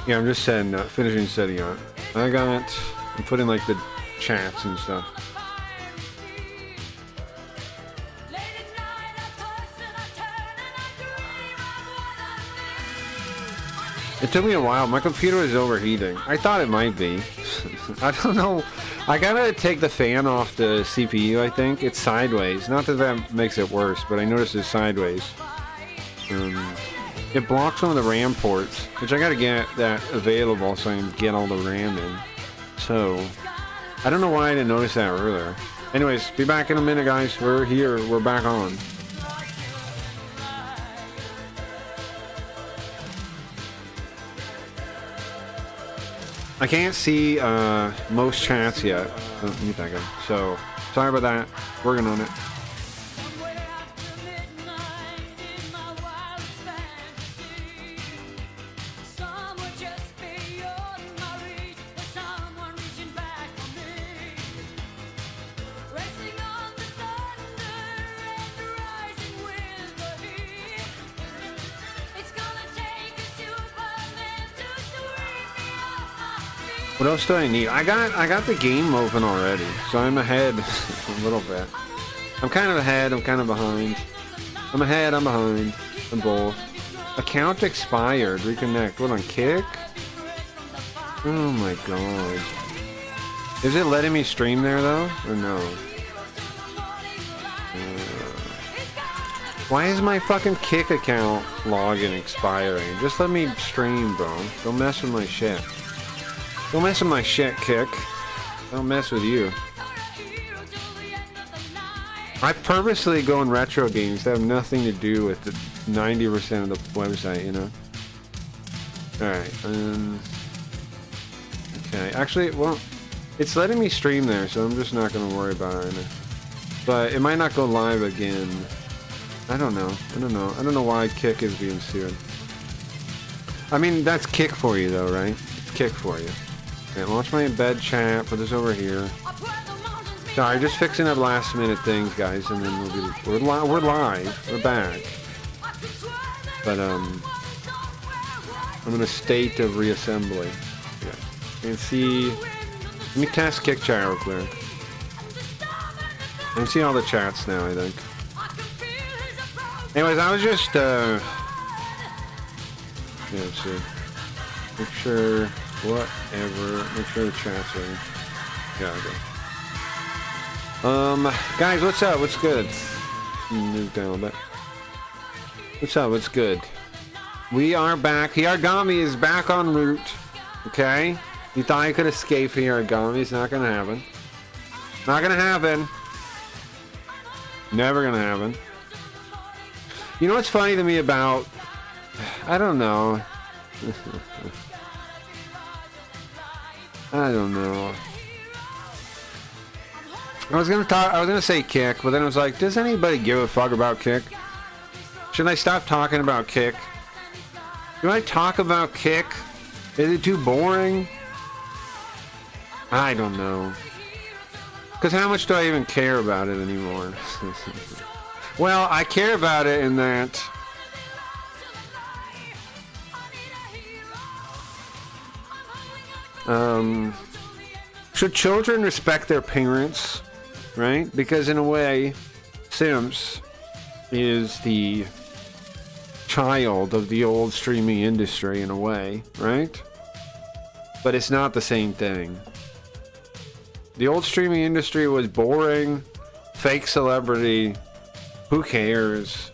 Yeah, I'm just setting up, finishing setting up. I'm putting like the chats and stuff. It took me a while. My computer was overheating. I thought it might be. I don't know. I gotta take the fan off the CPU, I think. It's sideways. Not that that makes it worse, but I noticed it's sideways. It blocks one of the RAM ports, which I gotta get that available so I can get all the RAM in. So, I don't know why I didn't notice that earlier. Anyways, be back in a minute, guys. We're here. We're back on. I can't see most chats yet. Oh, mute that guy. So, sorry about that. Working on it. What else do I need? I got the game open already, so I'm ahead a little bit. I'm kind of ahead, I'm kind of behind. I'm ahead, I'm behind. I'm both. Account expired. Reconnect. What, on Kick? Oh my god. Is it letting me stream there though? Or no? Why is my fucking Kick account login expiring? Just let me stream, bro. Don't mess with my shit. Don't mess with my shit, Kick. Don't mess with you. I purposely go in retro games that have nothing to do with the 90% of the website, you know? Alright, okay, actually, well, it's letting me stream there, so I'm just not gonna worry about it right now. But it might not go live again. I don't know. I don't know why Kick is being sued. I mean, that's Kick for you, though, right? It's Kick for you. Okay, launch my embed chat, put this over here. Sorry, just fixing up last minute things, guys, and then we're live, we're back. But I'm in a state of reassembly. Yeah. You can see, let me test Kick chat real quick. I can see all the chats now, I think. Anyways, I was just, yeah, let's see. Make sure. Whatever. Make sure the chat's ready. Yeah, okay. Guys, what's up? What's good? Move down a bit. What's up? What's good? We are back. Hiargami is back en route. Okay? You thought I could escape Hiargami. It's not gonna happen. Not gonna happen. Never gonna happen. You know what's funny to me about... I don't know. I don't know. I was gonna say Kick, but then I was like, does anybody give a fuck about Kick? Should I stop talking about Kick? Do I talk about Kick? Is it too boring? I don't know. Because how much do I even care about it anymore? Well, I care about it in that... should children respect their parents, right? Because in a way, Sims is the child of the old streaming industry in a way, right? But it's not the same thing. The old streaming industry was boring, fake celebrity. Who cares?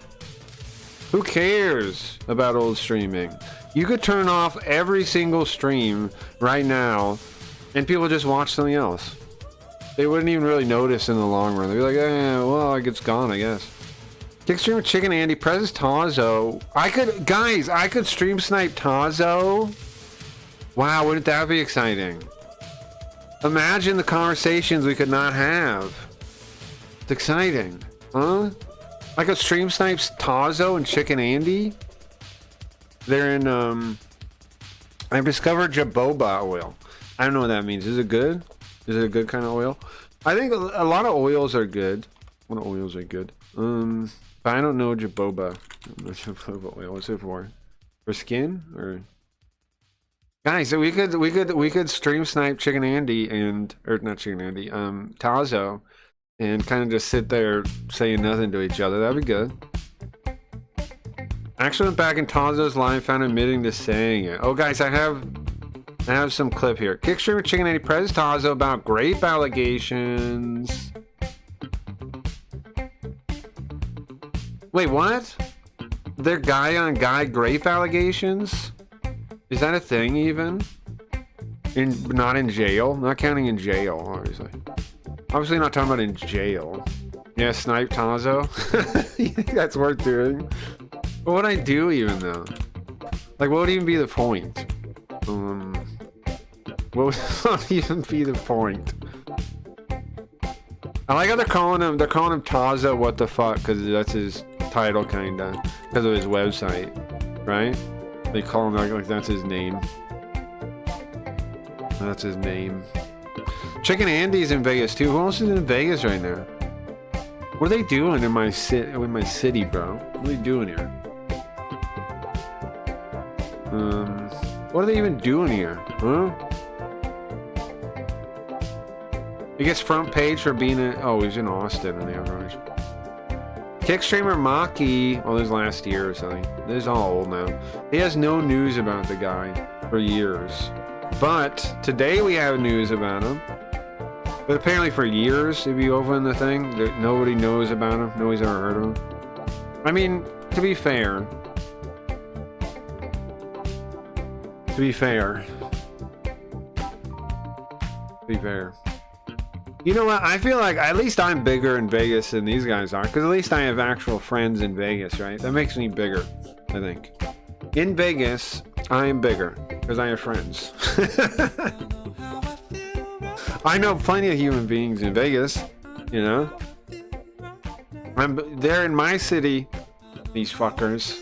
Who cares about old streaming? You could turn off every single stream right now and people just watch something else. They wouldn't even really notice in the long run. They'd be like, eh, well, like it's gone, I guess. Kick stream with Chicken Andy, presses Tazo. I could stream snipe Tazo. Wow, wouldn't that be exciting? Imagine the conversations we could not have. It's exciting, huh? I could stream snipes Tazo and Chicken Andy. They're in, I've discovered jojoba oil. I don't know what that means. Is it good? Is it a good kind of oil? I think a lot of oils are good. A lot of oils are good. But I don't know jojoba. Jojoba oil. What's it for? For skin or? Guys, so we could stream snipe Chicken Andy and or not Chicken Andy, Tazo, and kind of just sit there saying nothing to each other. That'd be good. I actually went back in Tazo's line, found him admitting to saying it. Oh, guys, I have some clip here. Kickstreamer Chicken Andy press Tazo about grape allegations. Wait, what? They're guy on guy grape allegations? Is that a thing even? Not in jail? Not counting in jail, obviously. Obviously not talking about in jail. Yeah, snipe Tazo. You think that's worth doing? What would I do even though? Like, what would even be the point? What would even be the point? I like how they're calling him Tazo what the fuck, because that's his title kinda. Because of his website. Right? They call him like that's his name. That's his name. Chicken Andy's in Vegas too. Who else is in Vegas right now? What are they doing in my city, bro? What are they doing here? What are they even doing here? Huh? He gets front page for being in. Oh, he's in Austin in the average. Kick streamer Maki. Oh, this is last year or something. This is all old now. He has no news about the guy for years. But today we have news about him. But apparently for years, if you open the thing, nobody knows about him. Nobody's ever heard of him. I mean, to be fair. To be fair. You know what? I feel like at least I'm bigger in Vegas than these guys are. Because at least I have actual friends in Vegas, right? That makes me bigger, I think. In Vegas, I am bigger. Because I have friends. I know plenty of human beings in Vegas. You know? They're in my city. These fuckers.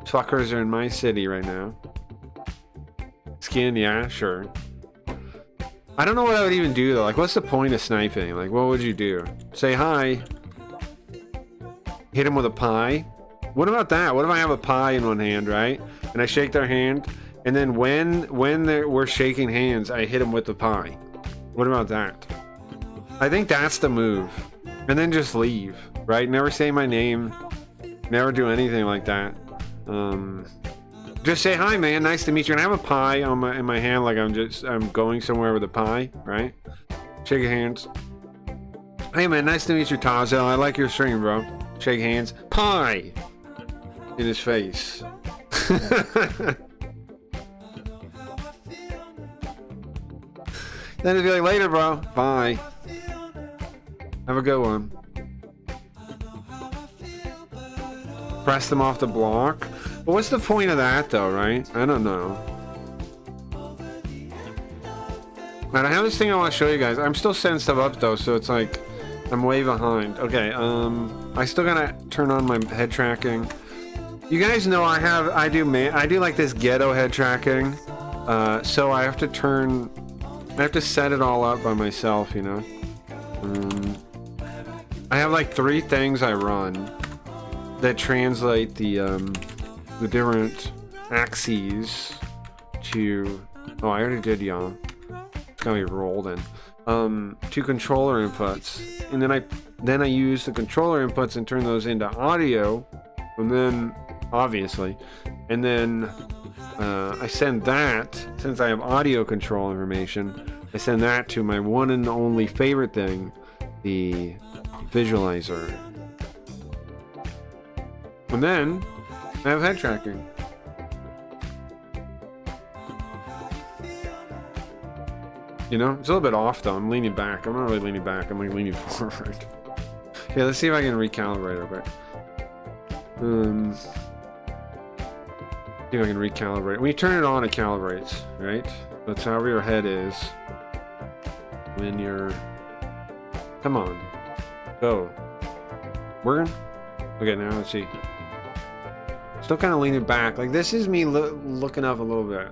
Fuckers are in my city right now. Skin, yeah, sure. I don't know what I would even do though. Like, what's the point of sniping? Like, what would you do? Say hi. Hit him with a pie. What about that? What if I have a pie in one hand, right? And I shake their hand, and then when we're shaking hands, I hit him with the pie. What about that? I think that's the move. And then just leave, right? Never say my name. Never do anything like that. Just say hi, man. Nice to meet you. And I have a pie in my hand, like I'm going somewhere with a pie, right? Shake your hands. Hey, man. Nice to meet you, Tazo. I like your stream, bro. Shake hands. Pie in his face. Then it'd be like, later, bro. Bye. Have a good one. Press them off the block. But what's the point of that, though, right? I don't know. Alright, I have this thing I want to show you guys. I'm still setting stuff up, though, so it's like I'm way behind. Okay, I still gotta turn on my head tracking. You guys know I do like this ghetto head tracking. So I have to set it all up by myself, you know. I have like 3 things I run that translate the different axes to. Oh, I already did, y'all. It's gonna be rolled in. To controller inputs, and then I use the controller inputs and turn those into audio, and then obviously, and then I send that, since I have audio control information, I send that to my one and only favorite thing, the visualizer. And then I have head tracking. You know, it's a little bit off though. I'm leaning back. I'm not really leaning back. I'm like leaning forward. Yeah, let's see if I can recalibrate real quick. See if I can recalibrate. When you turn it on, it calibrates, right? That's however your head is. When you're... Come on. Go. Working? Okay, now let's see. Still kind of leaning back. Like, this is me looking up a little bit.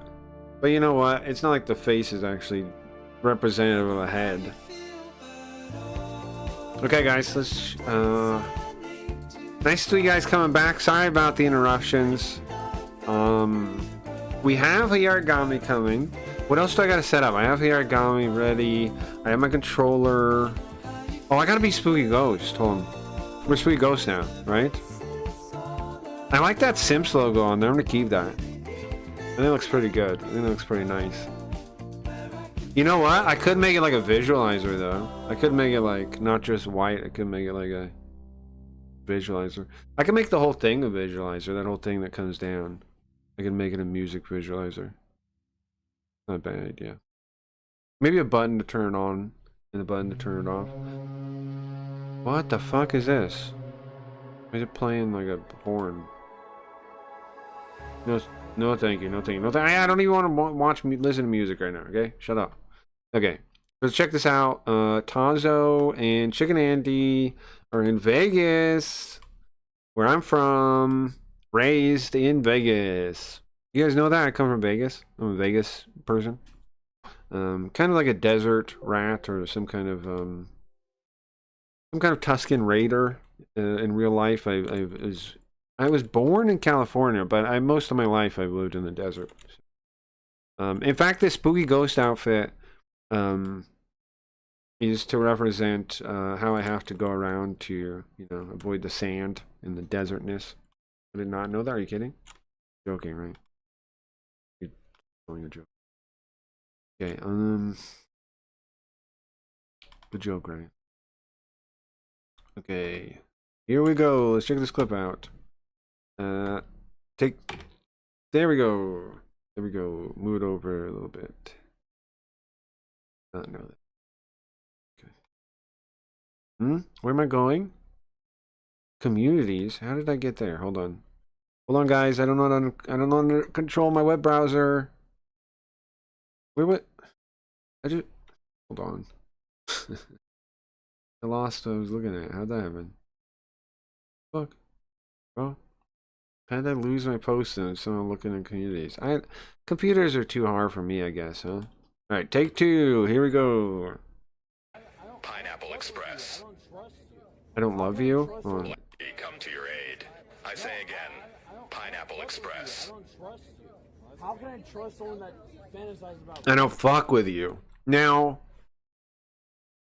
But you know what? It's not like the face is actually representative of the head. Okay, guys, let's... Nice to see you guys coming back. Sorry about the interruptions. we have the origami coming. What else do I gotta set up? I have the origami ready. I have my controller. Oh, I gotta be Spooky Ghost. Hold on. We're Spooky Ghost now, right? I like that Simps logo on there. I'm gonna keep that. And it looks pretty good. It looks pretty nice. You know what? I could make it like a visualizer though. I could make it like not just white. I could make it like a visualizer. I can make the whole thing a visualizer. That whole thing that comes down. I can make it a music visualizer. Not a bad idea. Maybe a button to turn it on and a button to turn it off. What the fuck is this? Is it playing like a horn? No, no, thank you, no, thank you, no, thank you. I don't even want to watch me listen to music right now. Okay, shut up. Okay, let's check this out. Tazo and Chicken Andy are in Vegas, where I'm from. Raised in Vegas. You guys know that I come from Vegas. I'm a Vegas person. Kind of like a desert rat or some kind of Tuscan Raider. In real life, I was born in California, but most of my life I've lived in the desert. In fact, this Spooky Ghost outfit is to represent how I have to go around to, avoid the sand and the desertness. I did not know that. Are you kidding? Joking, right? You're telling a joke. Okay, the joke, right? Okay, here we go. Let's check this clip out. There we go. There we go. Move it over a little bit. Not know that. Okay. Where am I going? Communities. How did I get there? Hold on. Hold on, guys. I don't know how to control my web browser. Wait, what? Hold on. I lost what I was looking at. How'd that happen? Fuck. Bro. How did I lose my post and someone looking in communities? Computers are too hard for me, I guess, huh? Alright, take two. Here we go. Pineapple Express. I don't love you? Let me come to your aid. I say again, Pineapple Express. How can I trust someone that fantasizes about? I don't fuck with you. Now,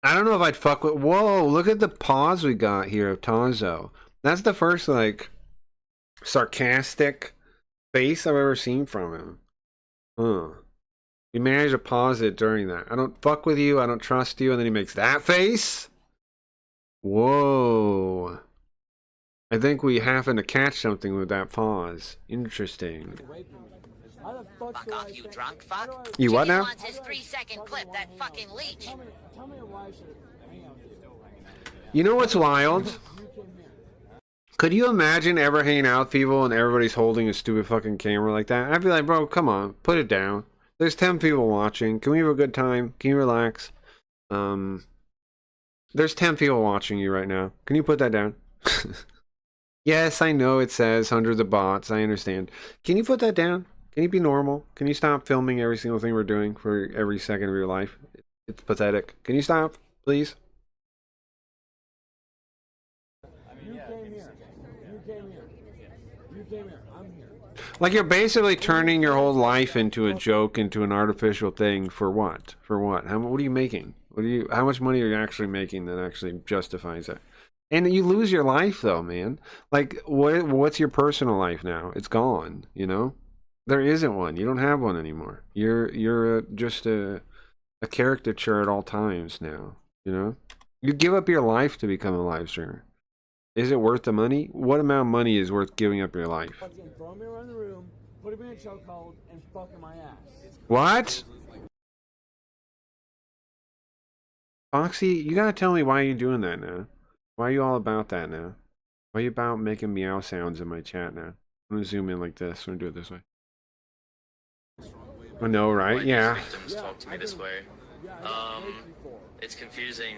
I don't know if I'd fuck with. Whoa, look at the pause we got here of Tazo. That's the first, like, sarcastic face I've ever seen from him. Huh. He managed to pause it during that. I don't fuck with you, I don't trust you, and then he makes that face? Whoa. I think we happen to catch something with that pause. Interesting. Fuck off, you drunk fuck. You what now? Jimmy wants his 3-second clip, that fucking leech. Tell me why I should hang out with you. You know what's wild? Could you imagine ever hanging out with people and everybody's holding a stupid fucking camera like that? I'd be like, bro, come on, put it down. There's 10 people watching. Can we have a good time? Can you relax? There's 10 people watching you right now. Can you put that down? Yes, I know it says hundreds of bots. I understand. Can you put that down? Can you be normal? Can you stop filming every single thing we're doing for every second of your life? It's pathetic. Can you stop, please? You came here. You came here. You came here. I'm here. Like, you're basically turning your whole life into a joke, into an artificial thing. For what? For what? What are you making? How much money are you actually making that actually justifies it? And you lose your life, though, man. Like, what's your personal life now? It's gone, you know? There isn't one. You don't have one anymore. You're just a caricature at all times now, you know? You give up your life to become a live streamer. Is it worth the money? What amount of money is worth giving up your life? Fucking throw me around the room, put me in a chokehold, and fucking my ass. What? Foxy, you gotta tell me why you're doing that now. Why are you all about that now? Why are you about making meow sounds in my chat now? I'm gonna zoom in like this. I'm gonna do it this way. I know, right? Yeah. Victims talk to me this way. It's confusing.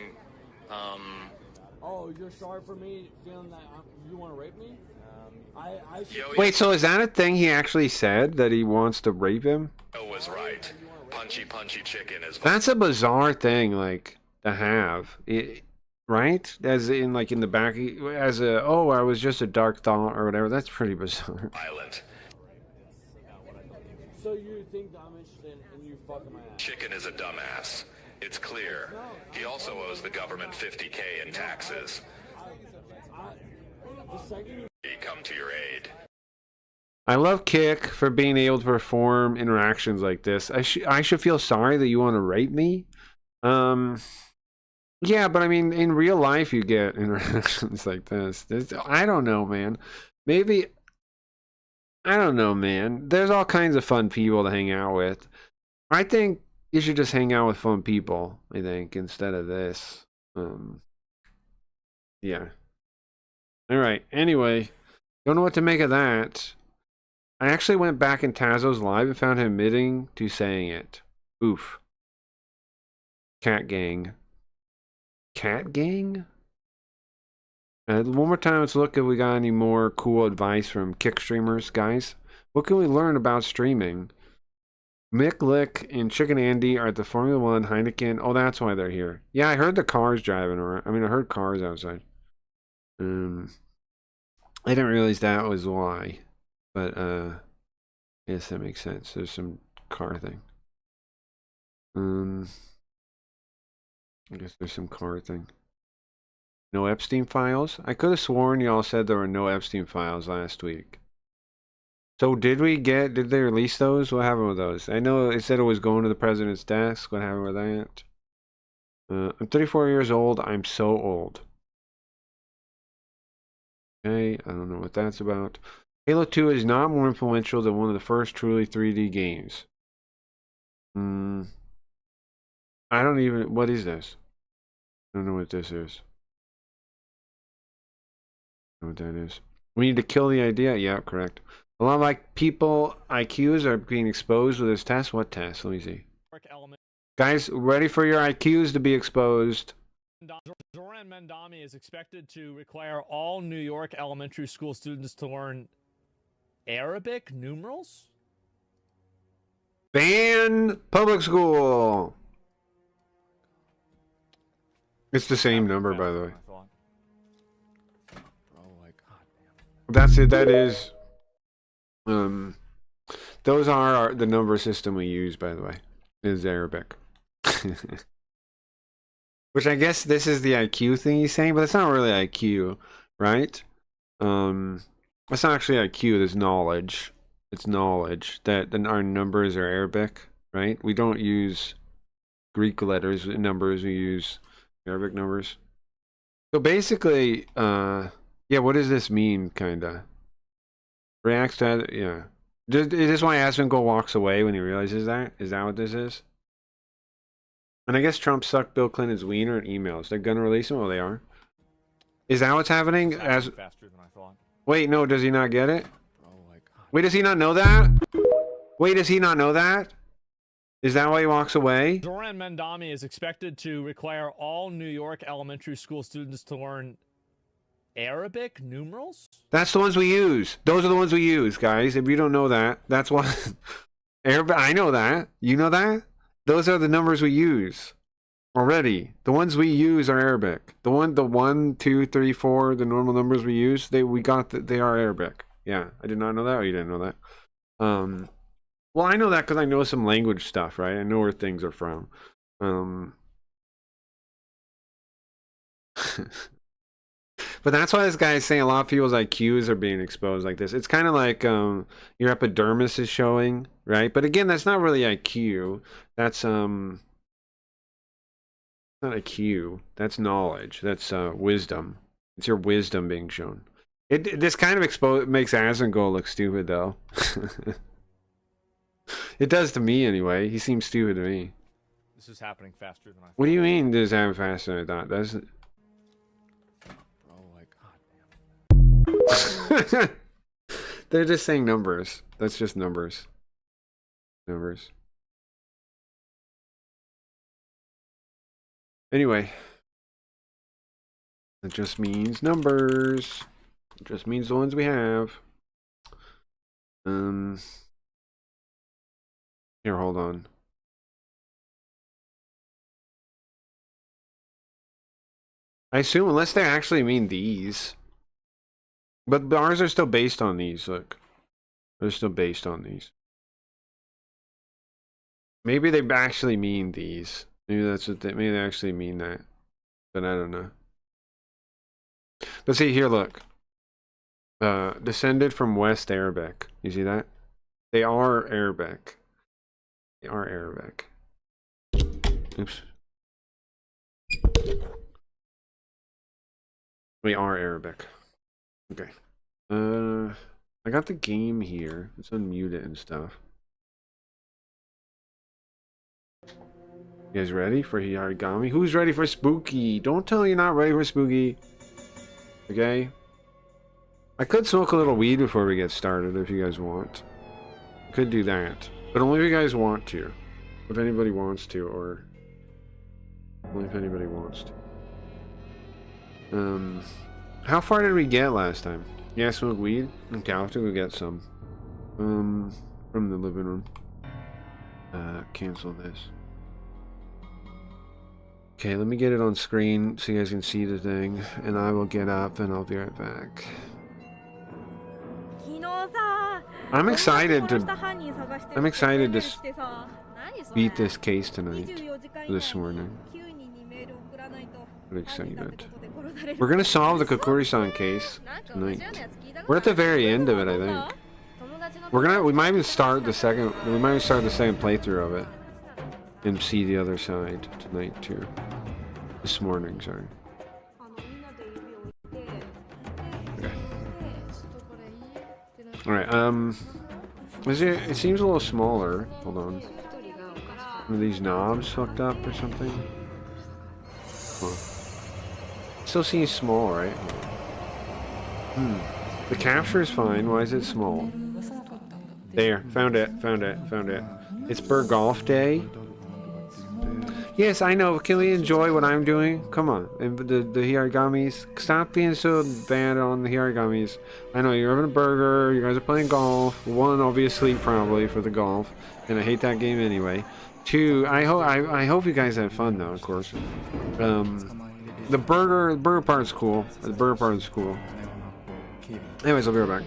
Oh, you're sorry for me feeling that you want to rape me? I Wait, so is that a thing he actually said, that he wants to rape him? Was right. Punchy chicken is. That's a bizarre thing, like, to have. Right? As in, like, in the back, as a, oh, I was just a dark thought or whatever. That's pretty bizarre. Violent. so you think that I'm interested in you fucking my ass? Chicken is a dumbass. It's clear. He also owes the government $50K in taxes. The second you He come to your aid. I love Kick for being able to perform interactions like this. I should feel sorry that you want to rape me. Yeah, but I mean, in real life, you get interactions like this. I don't know, man. Maybe, I don't know, man. There's all kinds of fun people to hang out with. I think you should just hang out with fun people, I think, instead of this. Yeah. All right. Anyway, don't know what to make of that. I actually went back in Tazo's live and found him admitting to saying it. Oof. Cat gang. Cat gang? One more time, let's look if we got any more cool advice from Kick streamers, guys. What can we learn about streaming? Mick Lick and Chicken Andy are at the Formula One Heineken. Oh, that's why they're here. Yeah, I heard the cars driving around. I mean, I heard cars outside. I didn't realize that was why. But, yes, that makes sense. There's some car thing. I guess there's some car thing. No Epstein files? I could have sworn y'all said there were no Epstein files last week. So did they release those? What happened with those? I know it said it was going to the president's desk. What happened with that? I'm 34 years old. I'm so old. Okay, I don't know what that's about. Halo 2 is not more influential than one of the first truly 3D games. I don't even... What is this? I don't know what this is. I don't know what that is. We need to kill the idea? Yeah, correct. A lot of like people IQs are being exposed with this test. What test? Let me see. Guys, ready for your IQs to be exposed. Zoran Mandami is expected to require all New York elementary school students to learn Arabic numerals? Ban public school. It's the same number, by the way. That's it. That is. Those are the number system we use, by the way. Is Arabic. Which I guess this is the IQ thing he's saying, but it's not really IQ, right? It's not actually IQ. There's knowledge. It's knowledge that our numbers are Arabic, right? We don't use Greek letters numbers. We use Arabic numbers. So basically, yeah, what does this mean, kinda? Reacts to that, yeah. Is this why Asmongold walks away when he realizes that? Is that what this is? And I guess Trump sucked Bill Clinton's wiener in emails. They're gonna release them? Oh, they are. Is that what's happening? Faster than I thought. Wait, no, does he not get it? Wait, does he not know that? Wait, does he not know that? Is that why he walks away? Zoran Mandami is expected to require all New York elementary school students to learn Arabic numerals? That's the ones we use. Those are the ones we use, guys. If you don't know that, that's why. Arabic. I know that. You know that? Those are the numbers we use already. The ones we use are Arabic. The 1, 2, 3, 4, the normal numbers we use, they are Arabic. Yeah, I did not know that. Or you didn't know that. Well, I know that because I know some language stuff, right? I know where things are from. But that's why this guy is saying a lot of people's IQs are being exposed like this. It's kind of like your epidermis is showing, right? But again, that's not really IQ. That's not IQ. That's knowledge. That's wisdom. It's your wisdom being shown. This kind of makes Asmongold look stupid, though. It does to me, anyway. He seems stupid to me. This is happening faster than I thought. What do you mean this is happening faster than I thought? That's... They're just saying numbers. That's just numbers. Numbers. Anyway. It just means numbers. It just means the ones we have. Here, hold on. I assume unless they actually mean these. But ours are still based on these, look. They're still based on these. Maybe they actually mean these. Maybe that's what maybe they actually mean that. But I don't know. Let's see here, look. Descended from West Arabic. You see that? They are Arabic. They are Arabic. Oops. We are Arabic. Okay. I got the game here. Let's unmute it and stuff. You guys ready for Hiarigami? Who's ready for Spooky? Don't tell me you're not ready for Spooky. Okay? I could smoke a little weed before we get started if you guys want. I could do that. But only if you guys want to. If anybody wants to, or... Only if anybody wants to. How far did we get last time? Yeah, smoke weed? Okay, I'll have to go get some. From the living room. Cancel this. Okay, let me get it on screen so you guys can see the thing, and I will get up and I'll be right back. I'm excited to beat this case tonight, this morning. I'm excited. We're gonna solve the Kokuri-san case tonight. We're at the very end of it, I think. We might even start the second playthrough of it. And see the other side tonight too. This morning, sorry. Okay. Alright, it seems a little smaller. Hold on. Are these knobs fucked up or something? Huh. Still seems small, right? The capture is fine. Why is it small? There. Found it. It's Bergolf Day. Yes, I know. Can we enjoy what I'm doing? Come on. And the Hiarigamis. Stop being so bad on the Hiarigamis. I know, you're having a burger. You guys are playing golf. One, obviously, probably, for the golf. And I hate that game anyway. Two, I hope you guys had fun, though, of course. The burger part's cool. The burger part is cool. Anyways, I'll be right back.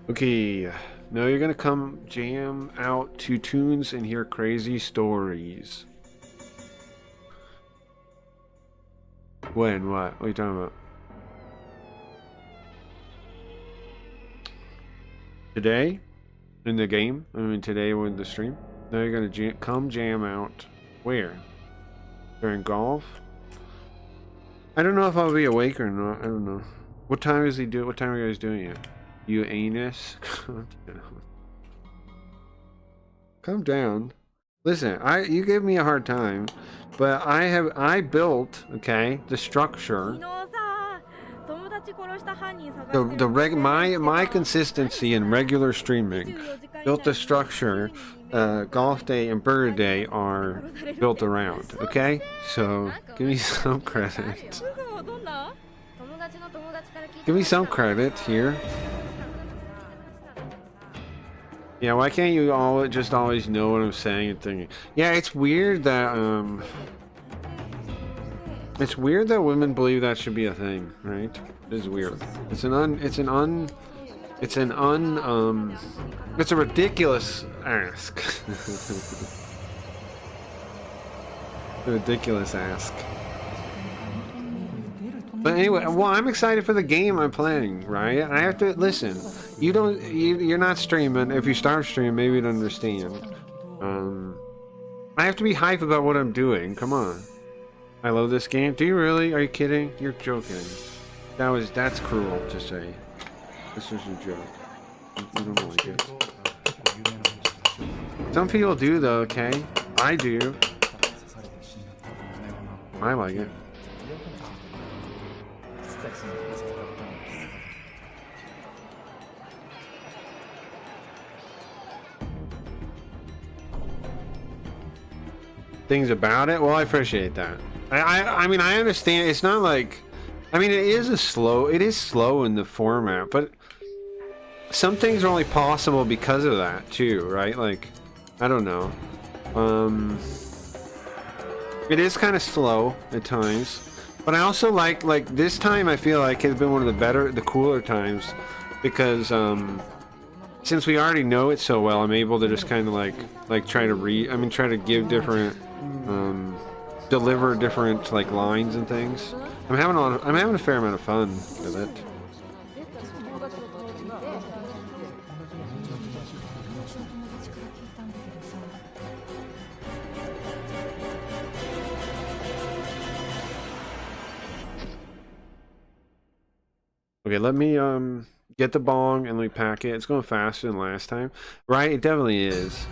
Okay, now you're gonna come jam out to tunes and hear crazy stories. When? What? What are you talking about? Today? In the game? I mean, today with the stream? Now you're gonna come jam out. Where? During golf? I don't know if I'll be awake or not. I don't know. What time is he doing? What time are you guys doing it? You anus. Calm down. Listen, you gave me a hard time, but I built, okay, the structure. My consistency in regular streaming built the structure. Golf day and burger day are built around, okay? So give me some credit. Give me some credit here. Yeah, why can't you all just always know what I'm saying and thinking? Yeah, it's weird that women believe that should be a thing, right? It is weird. It's a ridiculous ask. A ridiculous ask. But anyway, well, I'm excited for the game I'm playing, right? I have to listen. You're not streaming. If you start streaming, maybe you'd understand. I have to be hype about what I'm doing. Come on. I love this game. Do you really? Are you kidding? You're joking. That's cruel to say. This is a joke. You don't like it. Some people do though, okay? I do. I like it. Things about it? Well, I appreciate that. I mean, I understand. It's not like... I mean, it is slow in the format, but some things are only possible because of that, too, right? Like, I don't know. It is kind of slow at times, but I also like this time I feel like has been one of the cooler times because, since we already know it so well, I'm able to just kind of like try to give different, deliver different like lines and things. I'm having a fair amount of fun with it. Okay, let me get the bong and let me pack it. It's going faster than last time, right? It definitely is.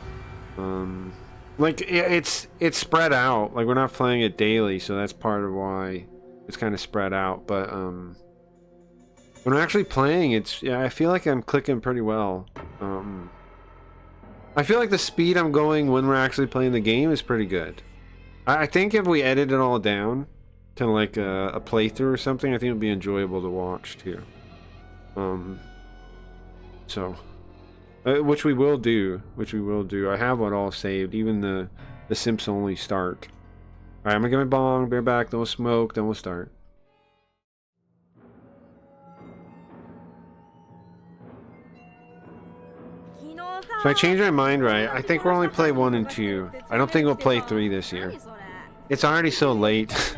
Like it's spread out. Like we're not playing it daily, so that's part of why it's kind of spread out. But when I'm actually playing, I feel like I'm clicking pretty well. I feel like the speed I'm going when we're actually playing the game is pretty good. I think if we edit it all down to like a playthrough or something, I think it'd be enjoyable to watch too. Which we will do. I have it all saved, even the Simps only start. All right, I'm gonna get my bong, bear back, then we'll smoke, then we'll start. So I changed my mind, right? I think we'll only play 1 and 2. I don't think we'll play 3 this year. It's already so late.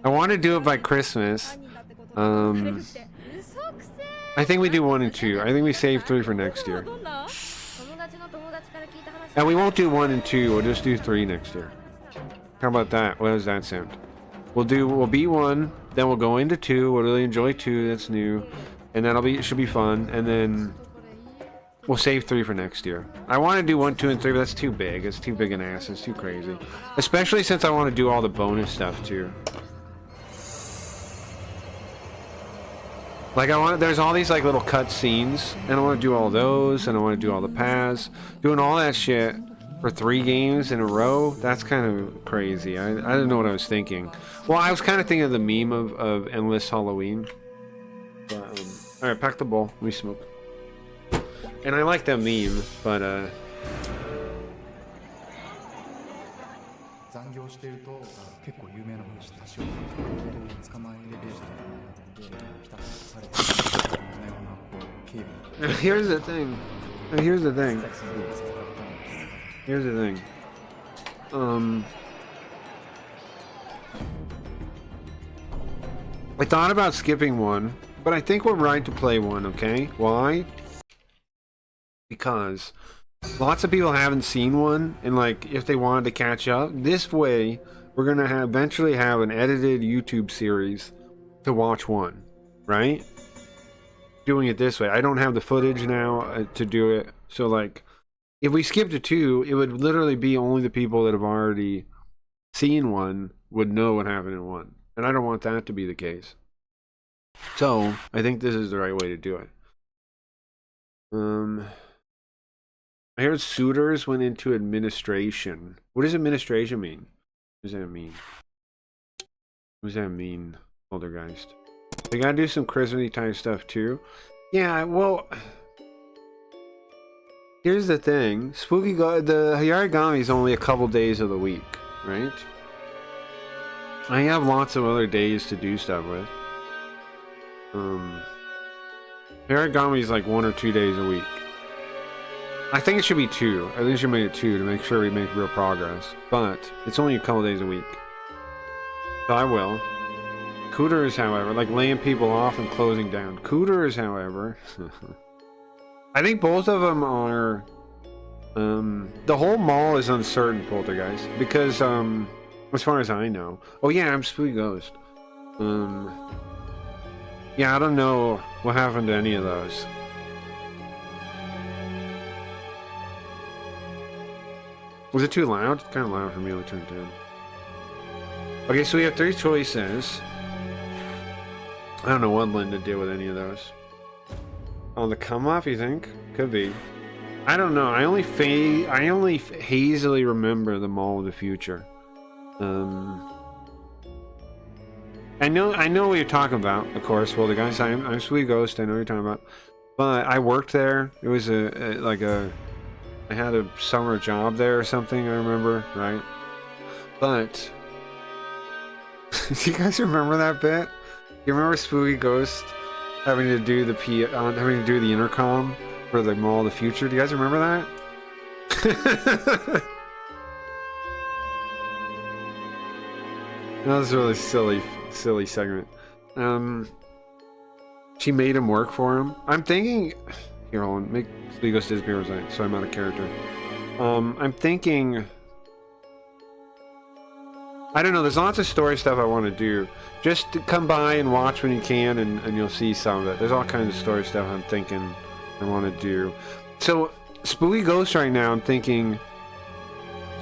I want to do it by Christmas. I think we do 1 and 2. I think we save 3 for next year. And we won't do 1 and 2. We'll just do 3 next year. How about that? What does that sound? We'll beat 1, then we'll go into 2. We'll really enjoy 2. That's new, and it should be fun. And then we'll save 3 for next year. I want to do 1, 2, and 3, but that's too big. It's too big an ass. It's too crazy. Especially since I want to do all the bonus stuff too. Like there's all these like little cut scenes, and I want to do all those, and I want to do all the paths. Doing all that shit for 3 games in a row, that's kind of crazy. I didn't know what I was thinking. Well, I was kind of thinking of the meme of Endless Halloween. But, alright, pack the bowl. Let me smoke. And I like that meme, but here's the thing. I thought about skipping 1, but I think we're right to play 1, okay? Why? Because lots of people haven't seen 1, and like if they wanted to catch up, this way we're gonna eventually have an edited YouTube series to watch 1, right? Doing it this way. I don't have the footage now to do it, so like if we skip to 2, it would literally be only the people that have already seen 1 would know what happened in 1, and I don't want that to be the case. So I think this is the right way to do it. I heard suitors went into administration. What does administration mean? What does that mean? What does that mean, Poltergeist? They gotta do some Christmassy type stuff too. Yeah, well, here's the thing. The Yarigami is only a couple days of the week, right? I have lots of other days to do stuff with. Yarigami is like 1 or 2 days a week. I think it should be 2. I think it should make it 2 to make sure we make real progress. But it's only a couple days a week. So I will. Cooters, however, like laying people off and closing down. Cooters, however, I think both of them are. The whole mall is uncertain, Poltergeist, because as far as I know. Oh yeah, I'm Spooky Ghost. Yeah, I don't know what happened to any of those. Was it too loud? It's kind of loud for me to turn it down. Okay, so we have 3 choices. I don't know what Lynn to do with any of those. On the come off, you think? Could be. I don't know. I only hazily remember the Mall of the Future. I know what you're talking about, of course. Well, the guys, I'm Sweet Ghost. I know what you're talking about. But I worked there. It was I had a summer job there or something. I remember, right? But do you guys remember that bit? You remember Spooky Ghost having to do the intercom for the Mall of the Future? Do you guys remember that? That was a really silly segment. She made him work for him. I'm thinking. Here, hold on. Make Spooky Ghost disappear, so I'm out of character. I'm thinking. I don't know, there's lots of story stuff I want to do. Just to come by and watch when you can, and you'll see some of it. There's all kinds of story stuff I'm thinking I want to do. So, Spooky Ghost right now, I'm thinking,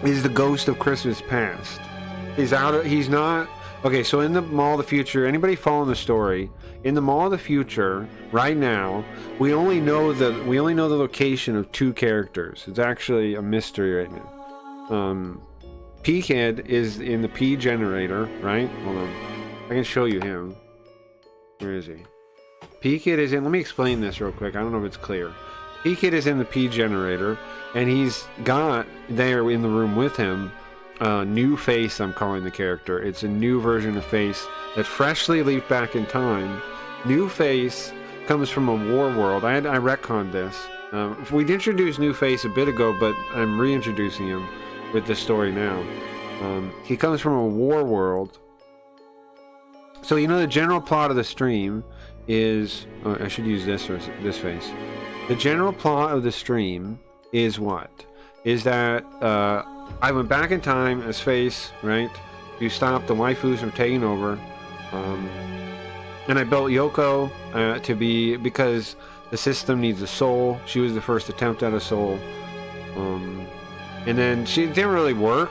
is the ghost of Christmas past. He's not... Okay, so in the Mall of the Future, anybody following the story, in the Mall of the Future, right now, we only know the location of 2 characters. It's actually a mystery right now. P-Kid is in the P generator, right? Hold on. I can show you him. Where is he? P-Kid is in... Let me explain this real quick. I don't know if it's clear. P-Kid is in the P generator, and he's got there in the room with him New Face, I'm calling the character. It's a new version of Face that freshly leaped back in time. New Face comes from a war world. I retconned this. We'd introduced New Face a bit ago, but I'm reintroducing him with this story now. He comes from a war world. So you know the general plot of the stream is... I should use this face. The general plot of the stream is what? Is that I went back in time as Face, right? To stop the waifus from taking over. And I built Yoko to be... Because the system needs a soul. She was the first attempt at a soul. And then she didn't really work.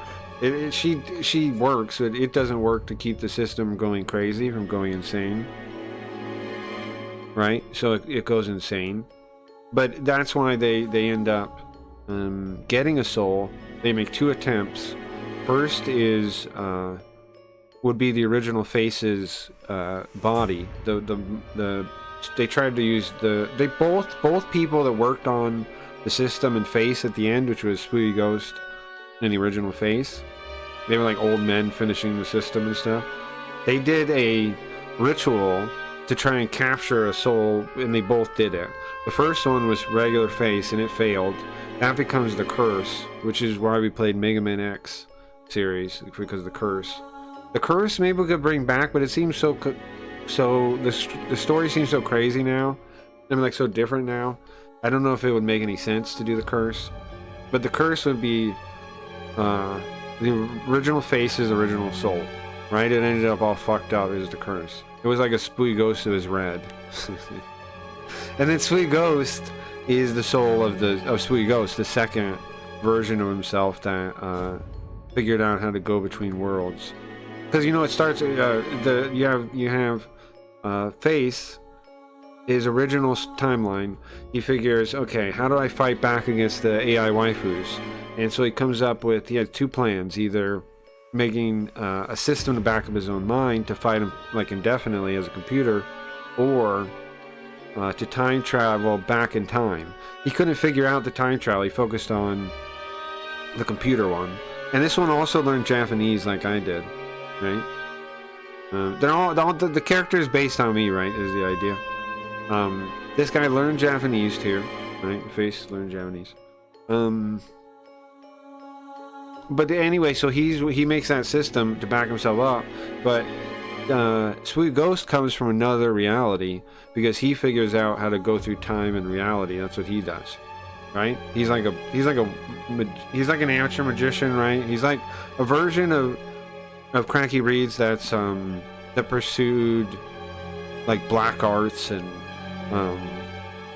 She works, but it doesn't work to keep the system going crazy, from going insane. Right? So it goes insane. But that's why they end up getting a soul. They make 2 attempts. First is would be the original Face's body. They tried to use both people that worked on the system and Face at the end, which was Spooky Ghost and the original Face. They were like old men finishing the system and stuff. They did a ritual to try and capture a soul, and they both did it. The first one was regular Face, and it failed. That becomes the curse, which is why we played Mega Man X series, because of the curse. The curse maybe we could bring back, but it seems so the story seems so crazy now. I mean, like, so different now. I don't know if it would make any sense to do the curse. But the curse would be the original Face's original soul, right? It ended up all fucked up as the curse. It was like a Spooky Ghost that was red. And then Spooky Ghost is the soul of Spooky Ghost, the second version of himself that figured out how to go between worlds. Because, you know, it starts... you have Face... His original timeline, he figures, okay, how do I fight back against the AI waifus? And so he comes up with, he has 2 plans, either making a system to back up his own mind to fight him like indefinitely as a computer, or to time travel back in time. He couldn't figure out the time travel, he focused on the computer one. And this one also learned Japanese like I did, right? The character is based on me, right, is the idea. This guy learned Japanese too, right? Face learned Japanese. But anyway, so he makes that system to back himself up, but Spooky Ghost comes from another reality because he figures out how to go through time and reality. That's what he does, right? He's like an amateur magician, right? He's like a version of Cranky Reed's that pursued like black arts and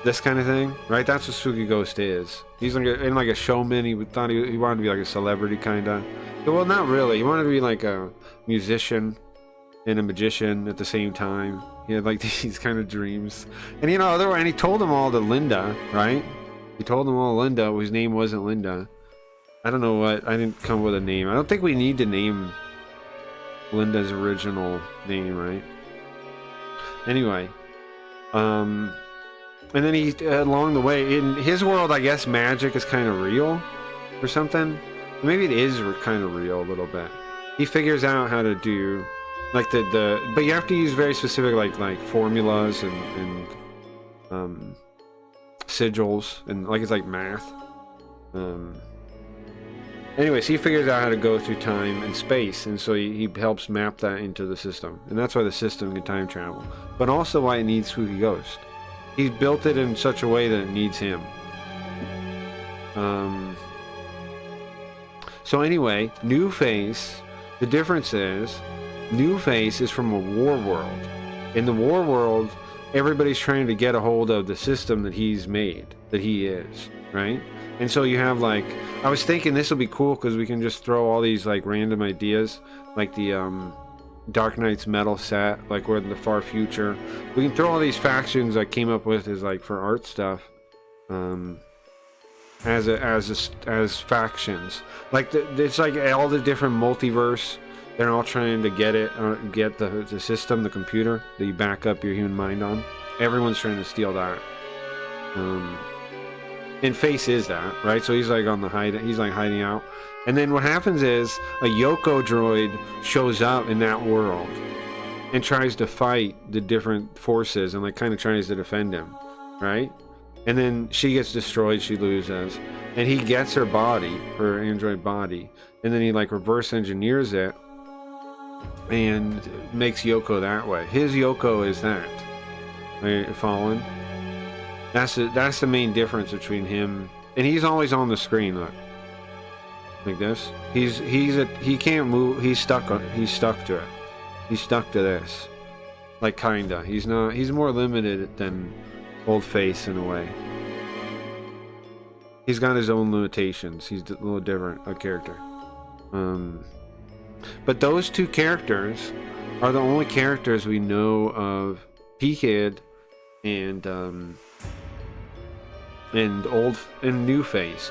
this kind of thing, right? That's what Spooky Ghost is. He's like a showman. He thought he wanted to be like a celebrity kind of. Well, not really. He wanted to be like a musician and a magician at the same time. He had like these kind of dreams, and and he told them all to Linda, right? He told them all to Linda, whose name wasn't Linda. I don't know what. I didn't come up with a name. I don't think we need to name Linda's original name, right? Anyway, and then he along the way in his world, I guess magic is kind of real or something. Maybe it is kind of real a little bit. He figures out how to do like but you have to use very specific like formulas and sigils, and like it's like math. Anyways, he figures out how to go through time and space, and so he helps map that into the system, and that's why the system can time travel, but also why it needs Spooky Ghost. He's built it in such a way that it needs him. So anyway, New Face, the difference is New Face is from a war world. In the war world, everybody's trying to get a hold of the system that he's made, that he is, right? And so you have like, I was thinking this will be cool because we can just throw all these like random ideas, like the Dark Knight's metal set, like we're in the far future. We can throw all these factions I came up with as like for art stuff, as factions. Like it's like all the different multiverse. They're all trying to get the system, the computer that you back up your human mind on. Everyone's trying to steal that. And Face is that, right? So he's like he's like hiding out. And then what happens is a Yoko droid shows up in that world and tries to fight the different forces and like kind of tries to defend him, right? And then she gets destroyed, she loses, and he gets her body, her android body, and then he like reverse engineers it and makes Yoko that way. His Yoko is that. Are you following? That's the main difference between him, and he's always on the screen. Look, like this. He can't move. He's stuck to it. He's stuck to this. Like kinda. He's not. He's more limited than Old Face in a way. He's got his own limitations. He's a little different a character. But those two characters are the only characters we know of. P-Kid and New Face.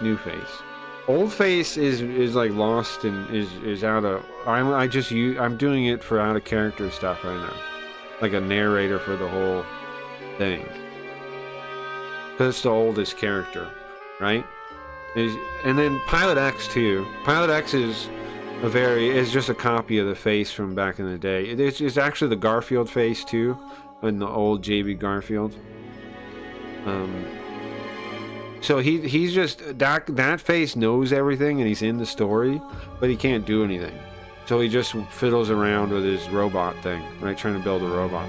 Old Face is like lost and is out of. I'm doing it for out of character stuff right now, like a narrator for the whole thing, because it's the oldest character, right? And then Pilot X too. Pilot X is just a copy of the Face from back in the day. It's actually the Garfield Face too, in the old JB Garfield. So he's just that Face knows everything and he's in the story, but he can't do anything. So he just fiddles around with his robot thing, right? Trying to build a robot.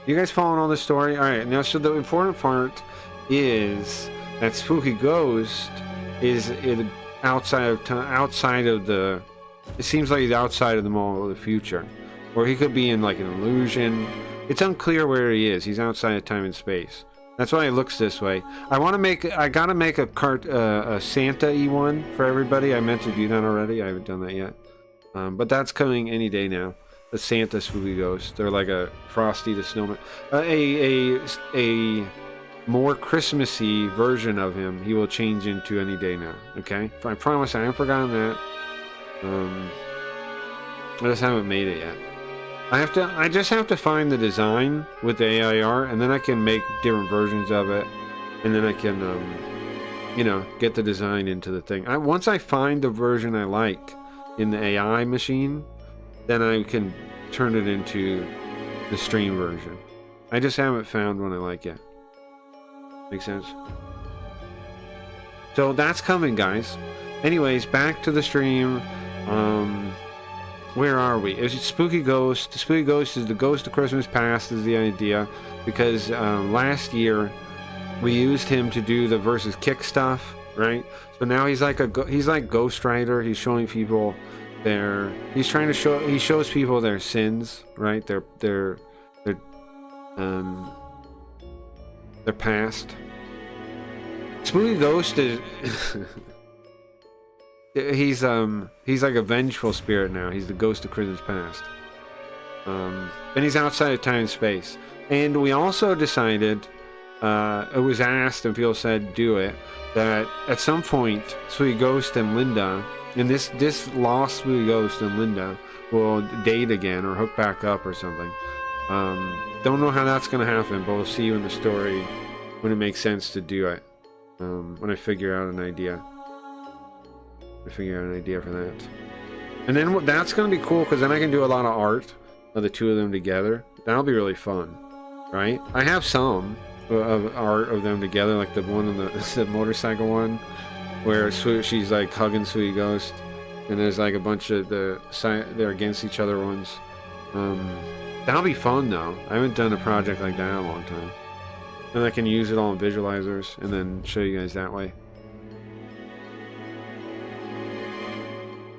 You guys following all the story? All right. Now, so the important part is that Spooky Ghost is outside of the. It seems like he's outside of the mall of the future, or he could be in like an illusion. It's unclear where he is. He's outside of time and space. That's why it looks this way. I gotta make a Santa-y one for everybody. I meant to do that already. I haven't done that yet. But that's coming any day now. The Santa Spooky Ghost. They're like a Frosty the Snowman. A more Christmassy version of him. He will change into any day now. Okay? I promise I haven't forgotten that. I just haven't made it yet. I just have to find the design with the AIR, and then I can make different versions of it, and then I can, get the design into the thing. Once I find the version I like in the AI machine, then I can turn it into the stream version. I just haven't found one I like yet. Make sense? So that's coming, guys. Anyways, back to the stream. where are we? Is it Spooky Ghost? Spooky Ghost is the ghost of Christmas past is the idea, because last year we used him to do the versus kick stuff, right? So now he's like he's like Ghost Rider. He's showing people he's trying to he shows people their sins, right? Their past. Spooky Ghost is he's like a vengeful spirit now. He's the ghost of Christmas past. And he's outside of time and space. And we also decided, it was asked and people said do it, that at some point Spooky Ghost and Linda, and this lost Spooky Ghost and Linda will date again or hook back up or something. Don't know how that's gonna happen, but we'll see you in the story when it makes sense to do it. When I figure out an idea. For that. And then that's going to be cool, because then I can do a lot of art of the two of them together. That'll be really fun, right? I have some of art of them together, like the one on the motorcycle one, where she's like hugging Sweetie Ghost, and there's like a bunch of they're against each other ones. That'll be fun though. I haven't done a project like that in a long time. And I can use it all in visualizers and then show you guys that way.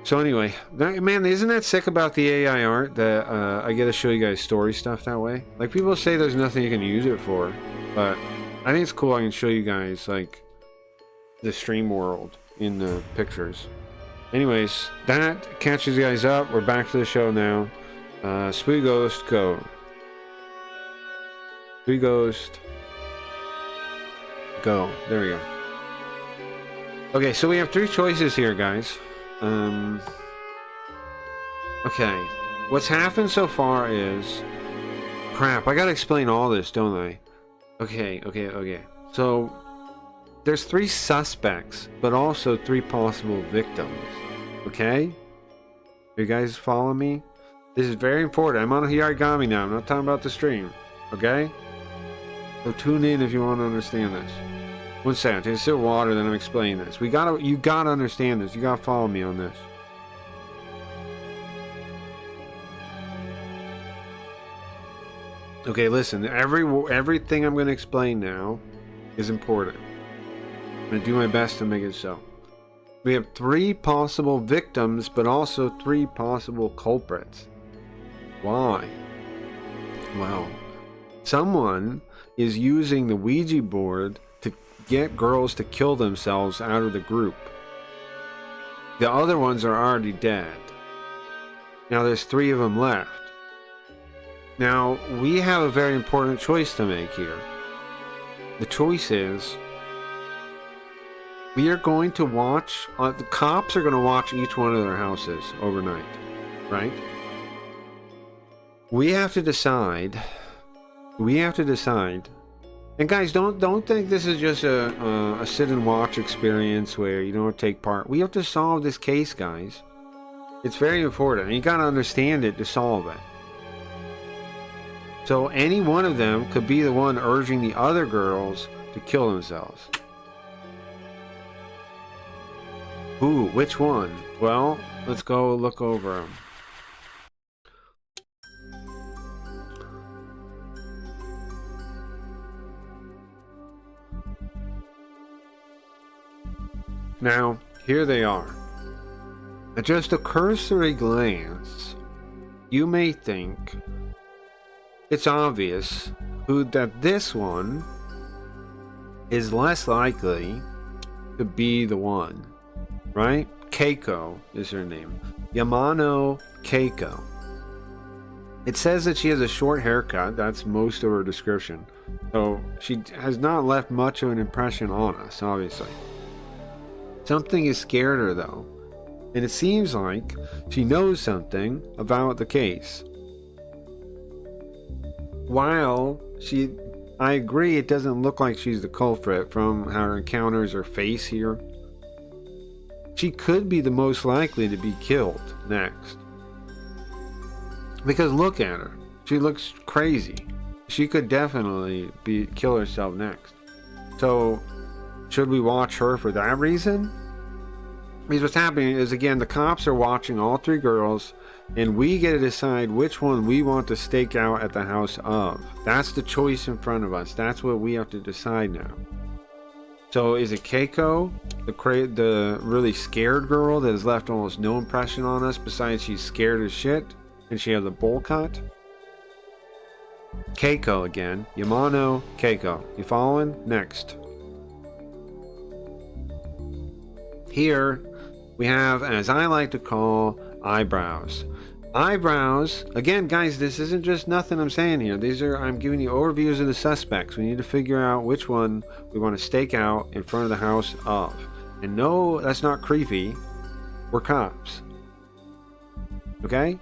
So anyway, man, isn't that sick about the AI art that I get to show you guys story stuff that way? Like, people say there's nothing you can use it for, but I think it's cool I can show you guys, like, the stream world in the pictures. Anyways, that catches you guys up. We're back to the show now. Spooky Ghost, go. Spooky Ghost, go. There we go. Okay, so we have 3 choices here, guys. Okay, what's happened so far is, crap, I gotta explain all this, don't I? Okay. So there's 3 suspects, but also 3 possible victims. Okay, you guys follow me? This is very important. I'm on a Yarigami now. I'm not talking about the stream. Okay, so tune in if you want to understand this. One second, take a sip of water, then I'm explaining this. You gotta understand this. You gotta follow me on this. Okay, listen. Everything I'm gonna explain now is important. I'm gonna do my best to make it so. We have 3 possible victims, but also 3 possible culprits. Why? Well, someone is using the Ouija board to get girls to kill themselves out of the group. The other ones are already dead. Now there's 3 of them left. Now we have a very important choice to make here. The choice is, we are going to watch, the cops are going to watch each one of their houses overnight, right? We have to decide, and guys, don't think this is just a sit and watch experience where you don't take part. We have to solve this case, guys. It's very important, and you got to understand it to solve it. So any one of them could be the one urging the other girls to kill themselves. Ooh, which one? Well, let's go look over them. Now, here they are. At just a cursory glance, you may think it's obvious that this one is less likely to be the one, right? Keiko is her name. Yamano Keiko. It says that she has a short haircut. That's most of her description. So she has not left much of an impression on us, obviously. Something has scared her, though, and it seems like she knows something about the case. While I agree it doesn't look like she's the culprit from how her encounters her face here, she could be the most likely to be killed next. Because look at her. She looks crazy. She could definitely kill herself next. So, should we watch her for that reason? Because what's happening is, again, the cops are watching all 3 girls and we get to decide which one we want to stake out at the house of. That's the choice in front of us. That's what we have to decide now. So is it Keiko, the really scared girl that has left almost no impression on us besides she's scared as shit and she has a bowl cut? Keiko again. Yamano, Keiko. You following? Next. Here we have, as I like to call, eyebrows. Eyebrows, again, guys, this isn't just nothing I'm saying here. I'm giving you overviews of the suspects. We need to figure out which one we want to stake out in front of the house of. And no, that's not creepy. We're cops. Okay?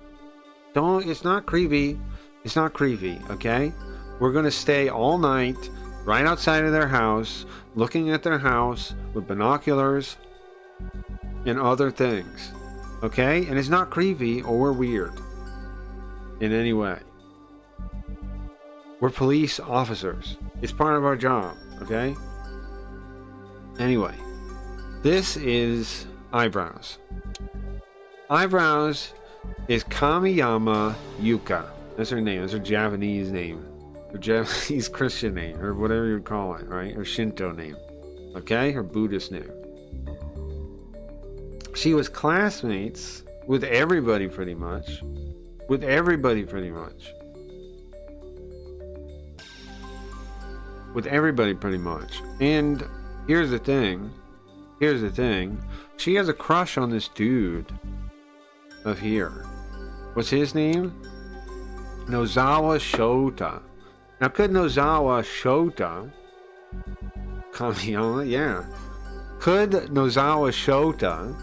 It's not creepy. It's not creepy, okay? We're going to stay all night right outside of their house, looking at their house with binoculars and other things. Okay? And it's not creepy or weird in any way. We're police officers. It's part of our job. Okay? Anyway, this is Eyebrows. Eyebrows is Kamiyama Yuka. That's her name. That's her Japanese name. Her Japanese Christian name. Or whatever you call it, right? Her Shinto name. Okay? Her Buddhist name. She was classmates with everybody pretty much. With everybody pretty much. With everybody pretty much. And here's the thing. Here's the thing. She has a crush on this dude of here. What's his name? Nozawa Shota. Now could Nozawa Shota Kamiyama? Yeah. Could Nozawa Shota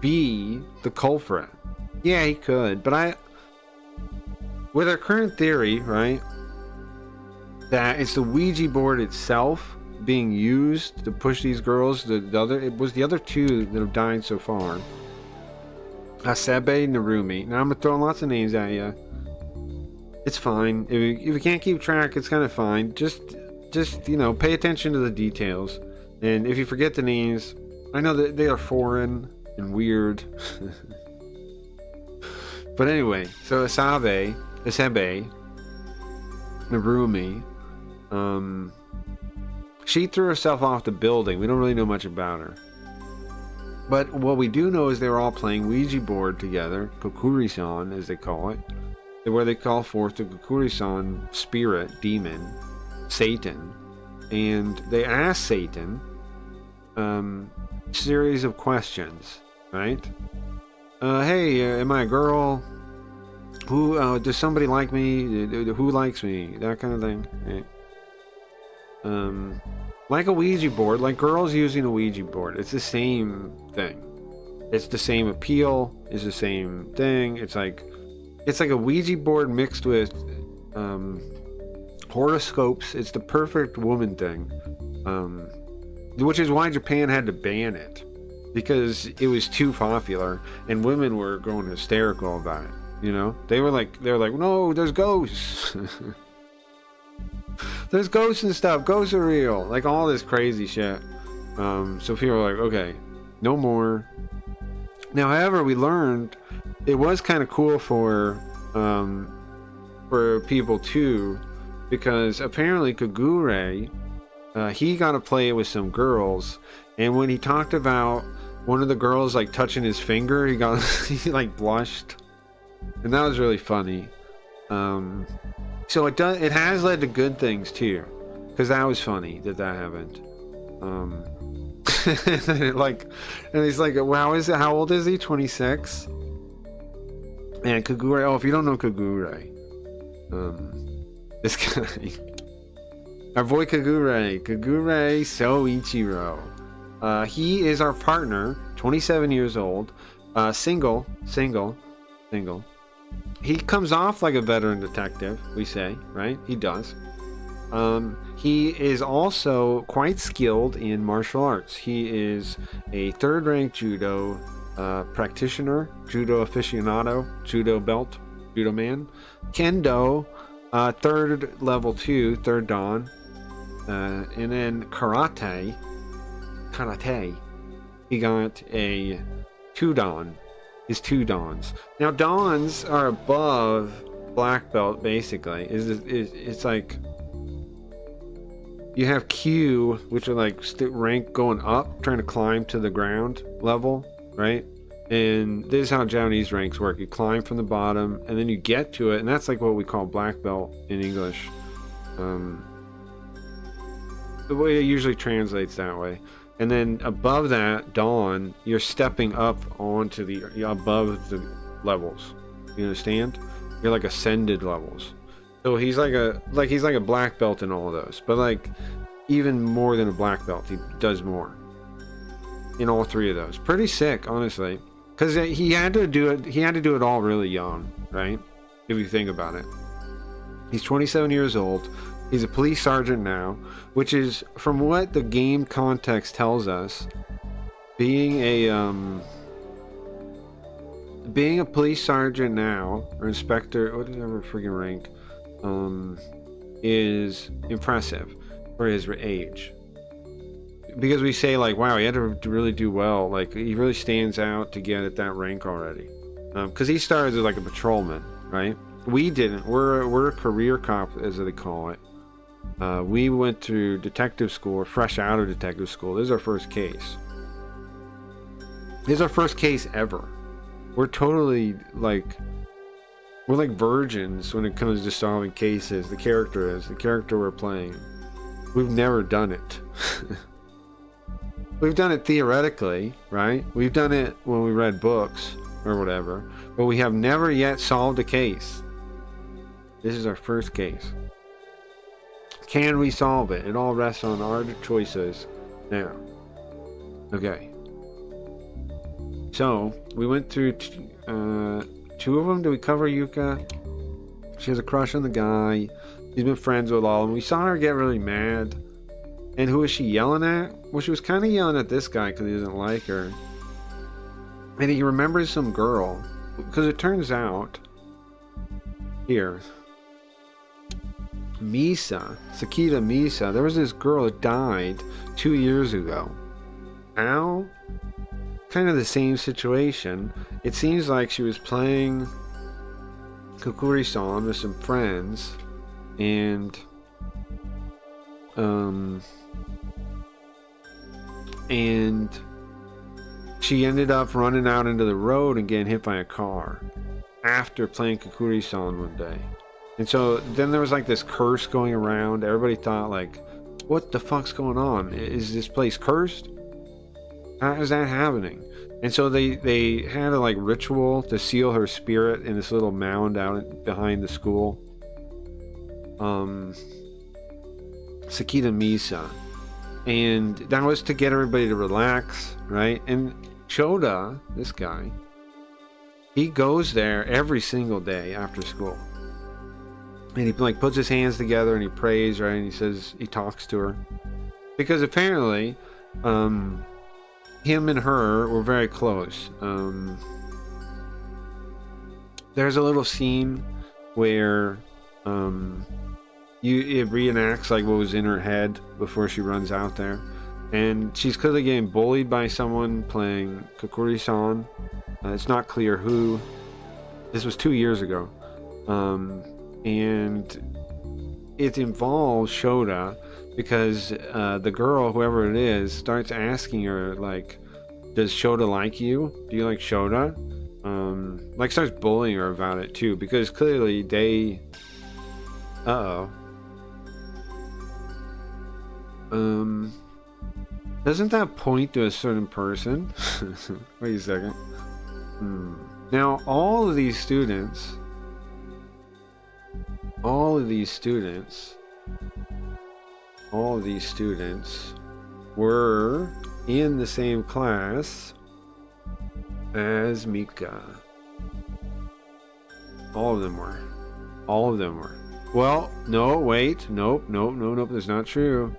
be the culprit? Yeah, he could. But with our current theory, right, that it's the Ouija board itself being used to push these girls. It was the other two that have died so far. Hasebe, Narumi. Now I'm throwing lots of names at you. It's fine. If you can't keep track, it's kind of fine. Just pay attention to the details. And if you forget the names, I know that they are foreign and weird. But anyway, so Hasebe, Narumi, she threw herself off the building. We don't really know much about her. But what we do know is they were all playing Ouija board together, Kokuri-san as they call it, where they call forth the Kokuri-san spirit, demon, Satan, and they ask Satan series of questions, right? Hey, am I a girl? Who does somebody like me? Who likes me? That kind of thing. Right? Like a Ouija board, like girls using a Ouija board. It's the same thing. It's the same appeal. It's the same thing. It's like a Ouija board mixed with horoscopes. It's the perfect woman thing. Which is why Japan had to ban it, because it was too popular and women were going hysterical about it. You know, they were like, no, there's ghosts. There's ghosts and stuff. Ghosts are real. Like all this crazy shit. So people were like, okay, no more. Now, however, we learned it was kind of cool for people too, because apparently Kagure, he got to play it with some girls, and when he talked about one of the girls like touching his finger, he like blushed, and that was really funny. So it has led to good things too, because that was funny that happened. And he's like, wow, how old is he? 26. And Kagure, if you don't know Kagure, this guy, our boy Kagure Soichiro, he is our partner, 27 years old, single. He comes off like a veteran detective, we say, right? He does. He is also quite skilled in martial arts. He is a third-rank judo practitioner, judo aficionado, judo belt, judo man, kendo, third level 2, third dan, and then karate. He got a 2 dan, is 2 dans. Now dans are above black belt basically. It's like you have Q, which are like rank going up, trying to climb to the ground level, right? And this is how Japanese ranks work. You climb from the bottom and then you get to it, and that's like what we call black belt in English. The way it usually translates that way. And then above that, dawn, you're stepping up onto above the levels. You understand? You're like ascended levels. So he's like a black belt in all of those, but like even more than a black belt, he does more in all 3 of those. Pretty sick, honestly, because he had to do it. He had to do it all really young, right? If you think about it, he's 27 years old. He's a police sergeant now, which is, from what the game context tells us, being a police sergeant now, or inspector, whatever freaking rank, is impressive for his age. Because we say like, wow, he had to really do well. Like, he really stands out to get at that rank already. Because he started as like a patrolman, right? We didn't. We're a career cop, as they call it. We went through detective school, or fresh out of detective school. This is our first case. This is our first case ever. We're totally like, we're like virgins when it comes to solving cases. The character we're playing. We've never done it. We've done it theoretically, right? We've done it when we read books or whatever, but we have never yet solved a case. This is our first case. Can we solve it? It all rests on our choices now. Okay. So, we went through 2 of them. Did we cover Yuka? She has a crush on the guy. She's been friends with all of them. We saw her get really mad. And who was she yelling at? Well, she was kind of yelling at this guy because he doesn't like her. And he remembers some girl. Because it turns out... Here... Sakita Misa, there was this girl that died 2 years ago. Now, kind of the same situation. It seems like she was playing Kukuri-san with some friends, and she ended up running out into the road and getting hit by a car after playing Kukuri-san one day. And so then there was like this curse going around. Everybody thought like, what the fuck's going on? Is this place cursed? How is that happening? And so they had a like ritual to seal her spirit in this little mound out behind the school. Sakita Misa. And that was to get everybody to relax, right? And Choda, this guy, he goes there every single day after school. And he like puts his hands together and he prays, right? And he says, he talks to her. Because apparently, him and her were very close. There's a little scene where it reenacts like what was in her head before she runs out there. And she's clearly getting bullied by someone playing Kokuri-san. It's not clear who. This was 2 years ago. And it involves Shoda because the girl, whoever it is, starts asking her, like, does Shoda like you? Do you like Shoda? Like, starts bullying her about it, too, because clearly they... Doesn't that point to a certain person? Wait a second. Now, all of these students were in the same class as Mika. All of them were. Well, no, wait. Nope. That's not true.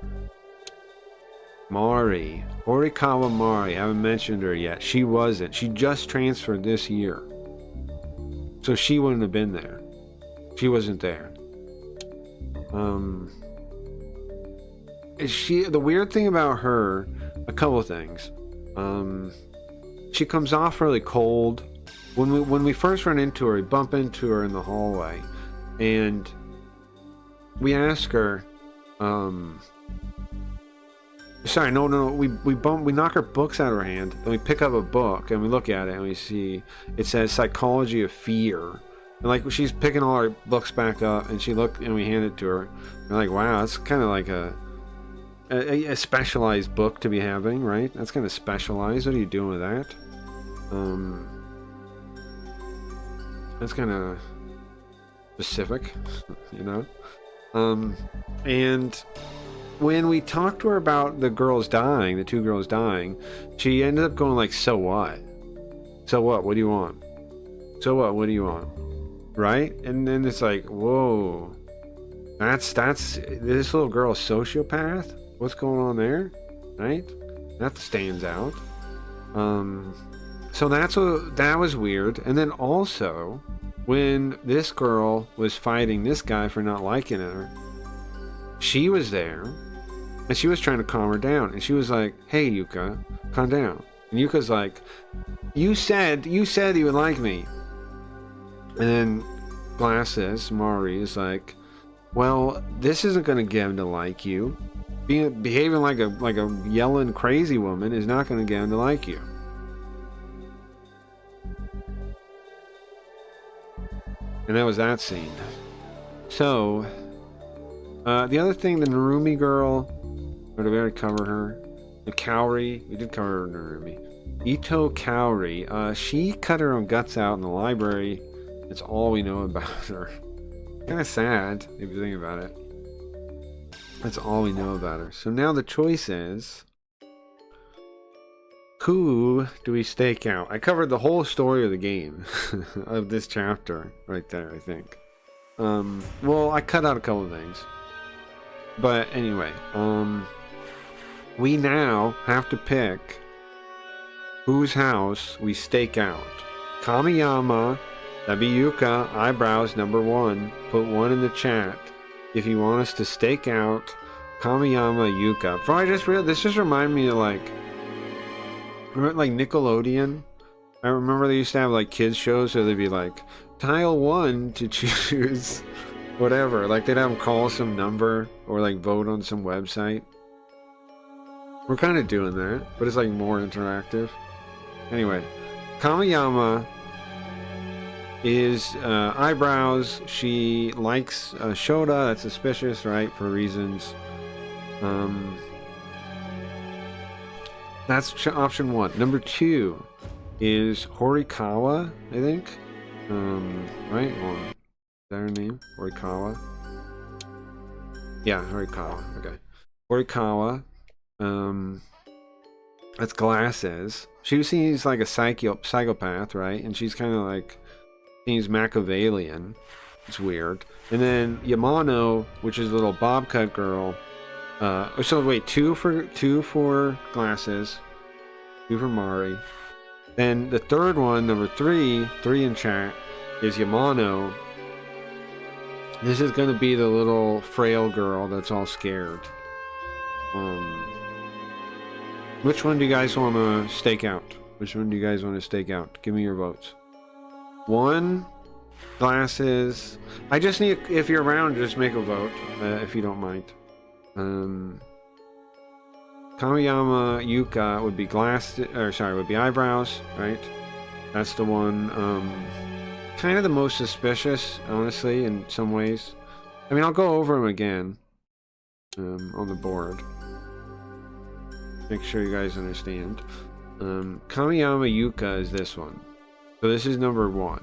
Mari. Horikawa Mari. I haven't mentioned her yet. She wasn't. She just transferred this year. So she wouldn't have been there. She wasn't there. The weird thing about her, a couple of things. She comes off really cold, when we first run into her, we bump into her in the hallway, and we ask her, sorry, no, we knock her books out of her hand, then we pick up a book and we look at it and we see it says Psychology of Fear, and like she's picking all our books back up, and we hand it to her, and we're like, wow, that's kind of like a specialized book to be having, right? That's kind of specialized. What are you doing with that? That's kind of specific, you know? And when we talked to her about the girls dying, the two girls dying, she ended up going like, so what? So what? What do you want? So what? What do you want? Right? And then it's like, whoa. That's this little girl, a sociopath? What's going on there? Right? That stands out. So that was weird. And then also, when this girl was fighting this guy for not liking her, she was there, and she was trying to calm her down, and she was like, hey, Yuka, calm down. And Yuka's like, you said you would like me. And then Glasses, Mari, is like, well, this isn't going to get him to like you. Behaving like a yelling crazy woman is not going to get him to like you. And that was that scene. So, the other thing, the Narumi girl, or did we already cover her? The Kaori, we did cover Narumi. Ito Kaori, she cut her own guts out in the library. That's all we know about her. Kind of sad, if you think about it. That's all we know about her. So now the choice is, who do we stake out? I covered the whole story of the game, of this chapter, right there, I think. Well, I cut out a couple of things. But anyway, we now have to pick whose house we stake out. Kamiyama, that'd be Yuka, eyebrows, number 1. Put 1 in the chat if you want us to stake out Kamiyama, Yuka. Bro, I just realized, this just reminded me of like Nickelodeon. I remember they used to have like kids shows, so they'd be like, tile 1 to choose whatever. Like they'd have them call some number or like vote on some website. We're kind of doing that, but it's like more interactive. Anyway, Kamiyama is eyebrows. She likes Shota. That's suspicious, right? For reasons. That's option 1. Number 2 is Horikawa, I think. Right? Hold on. Is that her name? Horikawa? Yeah, Horikawa. Okay. Horikawa. That's Glasses. She seems like a psychopath, right? And she's kind of like, seems Machiavellian. It's weird. And then Yamano, which is a little bob cut girl. So wait, two for Glasses, 2 for Mari. Then the third one, number 3 in chat, is Yamano. This is gonna be the little frail girl that's all scared. Which one do you guys want to stake out? Which one do you guys want to stake out? Give me your votes. 1, Glasses. I just need, if you're around, just make a vote, if you don't mind. Kamiyama Yuka would be would be eyebrows, right? That's the one, kind of the most suspicious, honestly, in some ways. I mean, I'll go over them again, on the board. Make sure you guys understand. Kamiyama Yuka is this one. So this is number 1.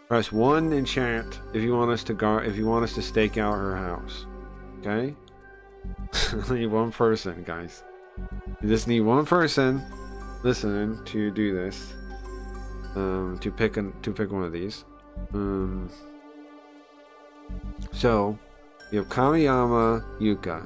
Press 1 in chat if you want us to stake out her house. Okay? Need one person, guys. You just need one person listening to do this. To pick one of these. So you have Kamiyama Yuka.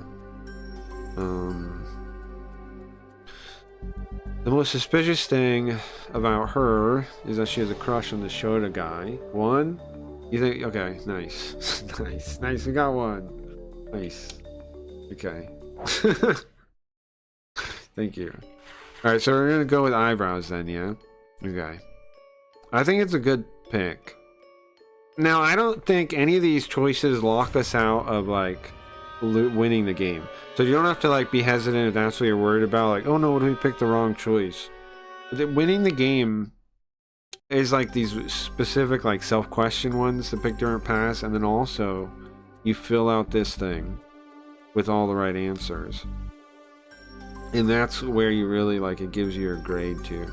The most suspicious thing about her is that she has a crush on the Shota guy. 1? You think? Okay, nice. nice. We got 1. Nice. Okay. Thank you. Alright, so we're gonna go with eyebrows then, yeah? Okay. I think it's a good pick. Now, I don't think any of these choices lock us out of like winning the game. So you don't have to like be hesitant if that's what you're worried about. Like, oh no, what if we picked the wrong choice? Winning the game is like these specific like self-question ones to pick different paths, and then also you fill out this thing with all the right answers. And that's where you really like it gives you your grade too.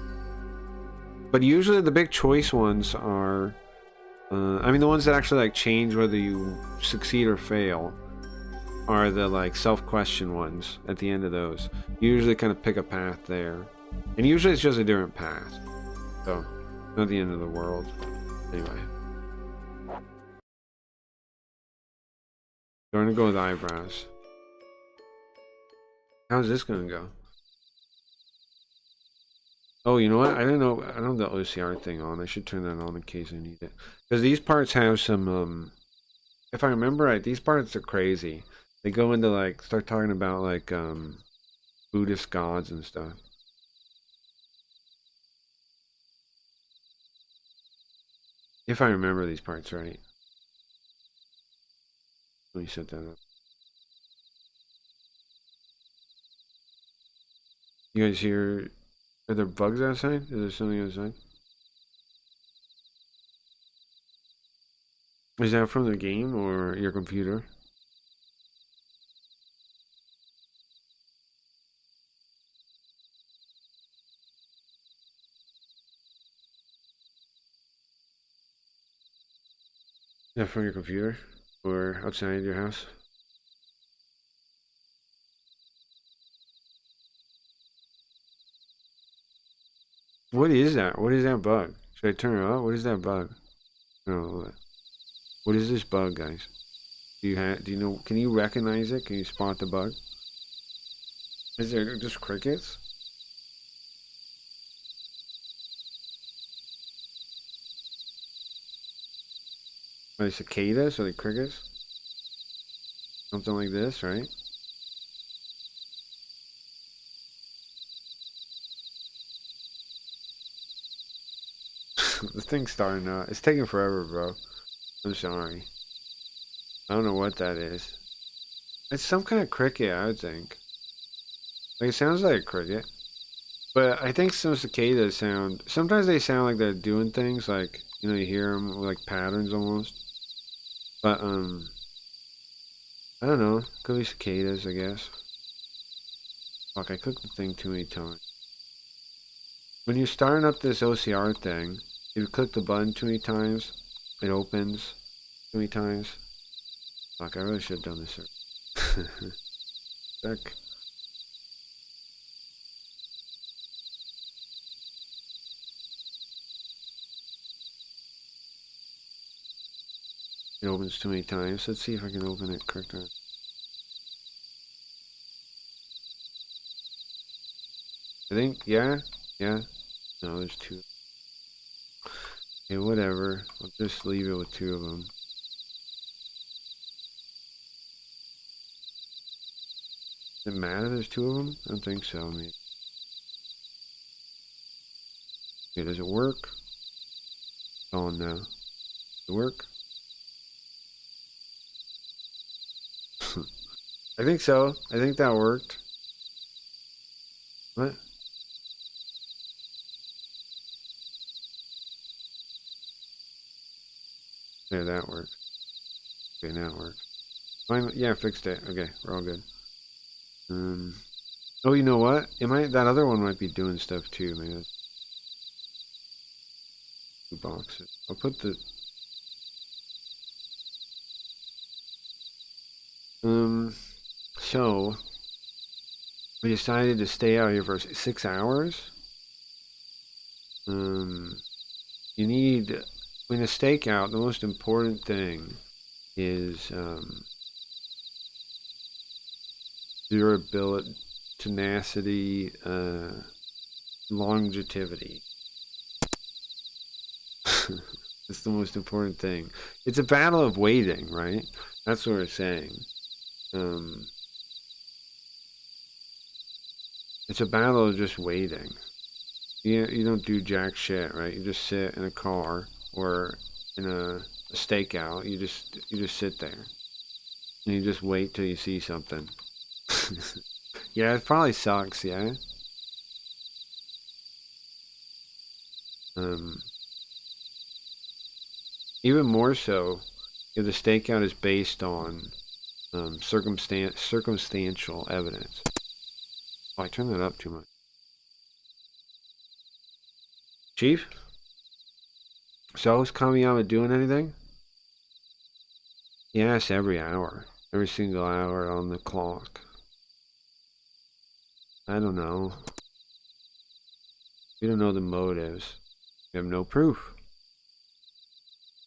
But usually the big choice ones are I mean the ones that actually like change whether you succeed or fail are the like self-question ones at the end of those. You usually kind of pick a path there. And usually it's just a different path. So not the end of the world. Anyway. So we're gonna go with eyebrows. How's this gonna go? Oh, you know what? I don't know. I don't have the OCR thing on. I should turn that on in case I need it. Because these parts have some, if I remember right, these parts are crazy. They go into like, start talking about like, Buddhist gods and stuff. If I remember these parts right. Let me set that up. You guys hear? Are there bugs outside? Is there something outside? Is that from the game or your computer? Is that from your computer or outside your house? What is that? What is that bug? Should I turn it off? What is that bug? Oh, what is this bug, guys? Do you know? Can you recognize it? Can you spot the bug? Is there just crickets? Are they cicadas? Are they crickets? Something like this, right? The thing's starting out. It's taking forever, bro. I'm sorry. I don't know what that is. It's some kind of cricket, I would think. Like, it sounds like a cricket. But I think some cicadas sound... Sometimes they sound like they're doing things, like, you know, you hear them like patterns almost. But, I don't know. Could be cicadas, I guess. Fuck, I clicked the thing too many times. When you're starting up this OCR thing, if you click the button too many times, it opens too many times. Fuck, I really should have done this. Back. It opens too many times. Let's see if I can open it correctly. I think, yeah. No, there's two. Okay, whatever. I'll just leave it with two of them. Does it matter there's two of them? I don't think so, maybe. Okay, does it work? Oh no. Does it work? I think so. I think that worked. What? Yeah, that worked. Okay, now it worked. Fine. Yeah, fixed it. Okay, we're all good. Oh, you know what? It might, that other one might be doing stuff too. Maybe that's two boxes. I'll put the so we decided to stay out here for 6 hours. You need, when a stakeout, the most important thing is durability, tenacity, longevity. That's the most important thing. It's a battle of waiting, right? That's what we're saying. It's a battle of just waiting. You don't do jack shit, right? You just sit in a car or in a stakeout. You just sit there and you just wait till you see something. Yeah, it probably sucks. Yeah. Um, Even more so if the stakeout is based on circumstantial evidence. Oh, I turned that up too much. Chief? So is Kamiyama doing anything? Yes, every hour. Every single hour on the clock. I don't know. We don't know the motives. We have no proof.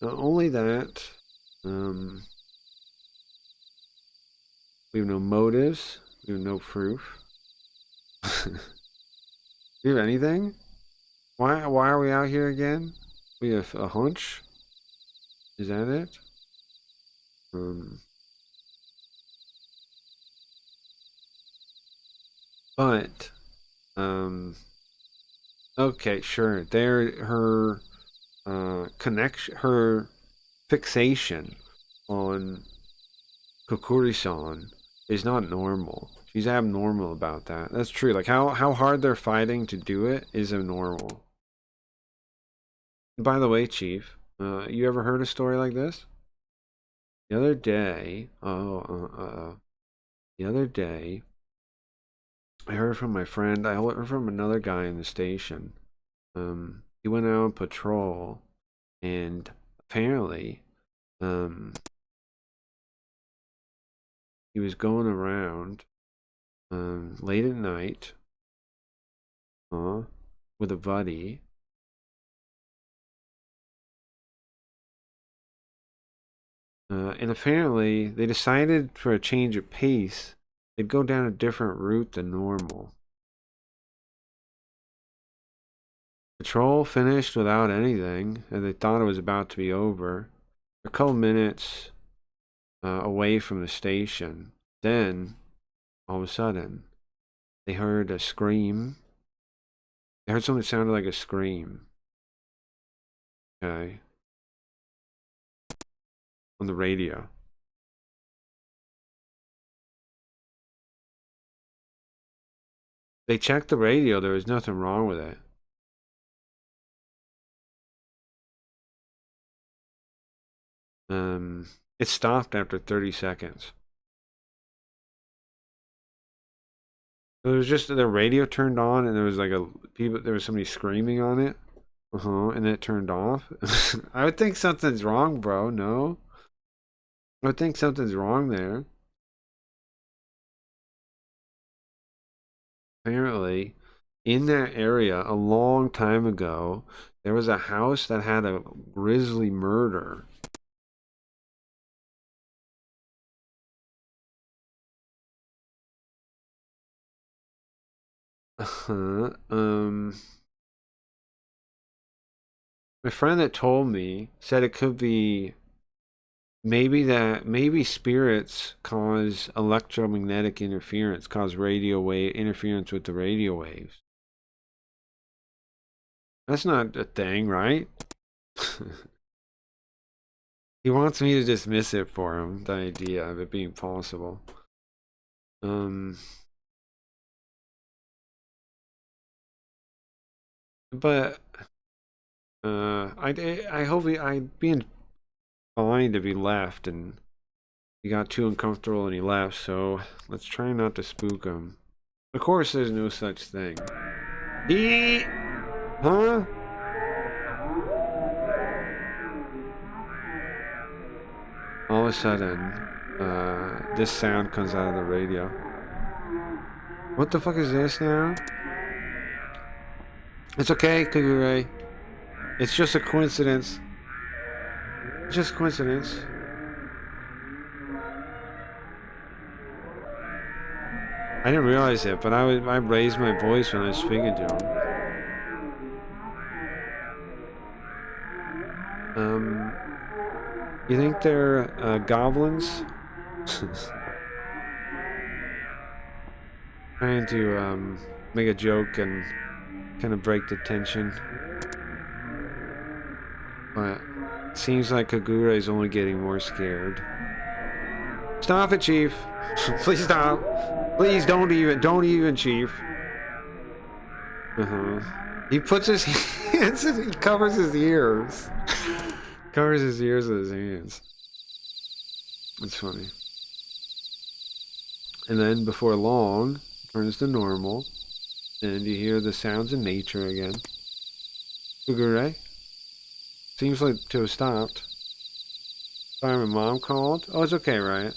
Not only that, we have no motives. We have no proof. Do you have anything? Why are we out here again? We have a hunch? Is that it? But okay, sure. Her connection, her fixation on Kokuri-san is not normal. She's abnormal about that. That's true. Like how hard they're fighting to do it is abnormal. By the way, Chief, you ever heard a story like this? The other day, the other day, I heard from my friend. I heard from another guy in the station. He went out on patrol, and apparently, he was going around, late at night, with a buddy. And apparently, they decided for a change of pace, they'd go down a different route than normal. Patrol finished without anything, and they thought it was about to be over. A couple minutes away from the station. Then, all of a sudden, they heard a scream. They heard something that sounded like a scream. Okay. On the radio. They checked the radio. There was nothing wrong with it. It stopped after 30 seconds. So there was just the radio turned on, and there was like there was somebody screaming on it. And then it turned off. I would think something's wrong, bro. No, I would think something's wrong there. Apparently, in that area a long time ago, there was a house that had a grisly murder. My friend that told me said it could be maybe spirits cause electromagnetic interference, cause radio wave interference with the radio waves. That's not a thing, right? He wants me to dismiss it for him, the idea of it being possible. But I hope I'd be fine if he left and he got too uncomfortable and he left. So let's try not to spook him. Of course, there's no such thing. Huh? All of a sudden, this sound comes out of the radio. What the fuck is this now? It's okay, Cookie Ray. It's just a coincidence. It's just a coincidence. I didn't realize it, but I raised my voice when I was speaking to him. You think they're goblins? Trying to make a joke and kind of break the tension. But it seems like Kagura is only getting more scared. Stop it, Chief. Please stop. Please don't even, Chief. He puts his hands and he covers his ears. Covers his ears with his hands. It's funny. And then before long, it turns to normal. And you hear the sounds of nature again. Kagure? Seems like to have stopped. Sorry, my mom called. Oh, it's okay, right?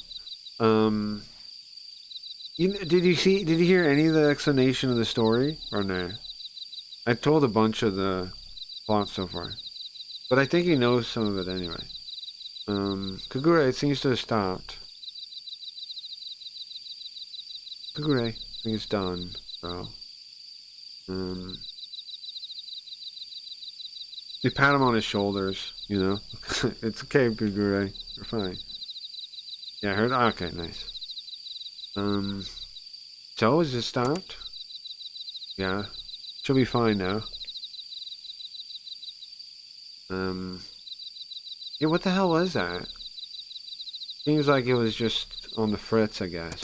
Did you hear any of the explanation of the story or no? I told a bunch of the plot so far, but I think he knows some of it anyway. Kagure, it seems to have stopped. Kagure, I think it's done, bro. We pat him on his shoulders, you know. It's okay, Kagure. You're fine. Yeah, I heard. Okay, nice. So is it stopped? Yeah, she'll be fine now. Yeah, what the hell was that? Seems like it was just on the fritz, I guess.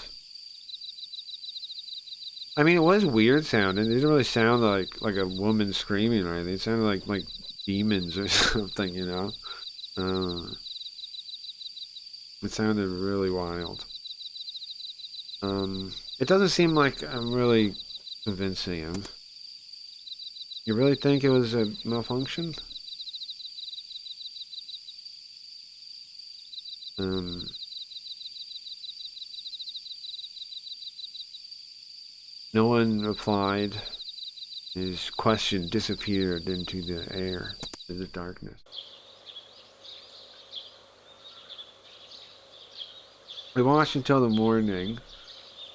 I mean, it was weird sounding. It didn't really sound like a woman screaming or anything. It sounded like demons or something, you know? It sounded really wild. It doesn't seem like I'm really convincing him. You really think it was a malfunction? No one replied. His question disappeared into the air, into the darkness. We watched until the morning.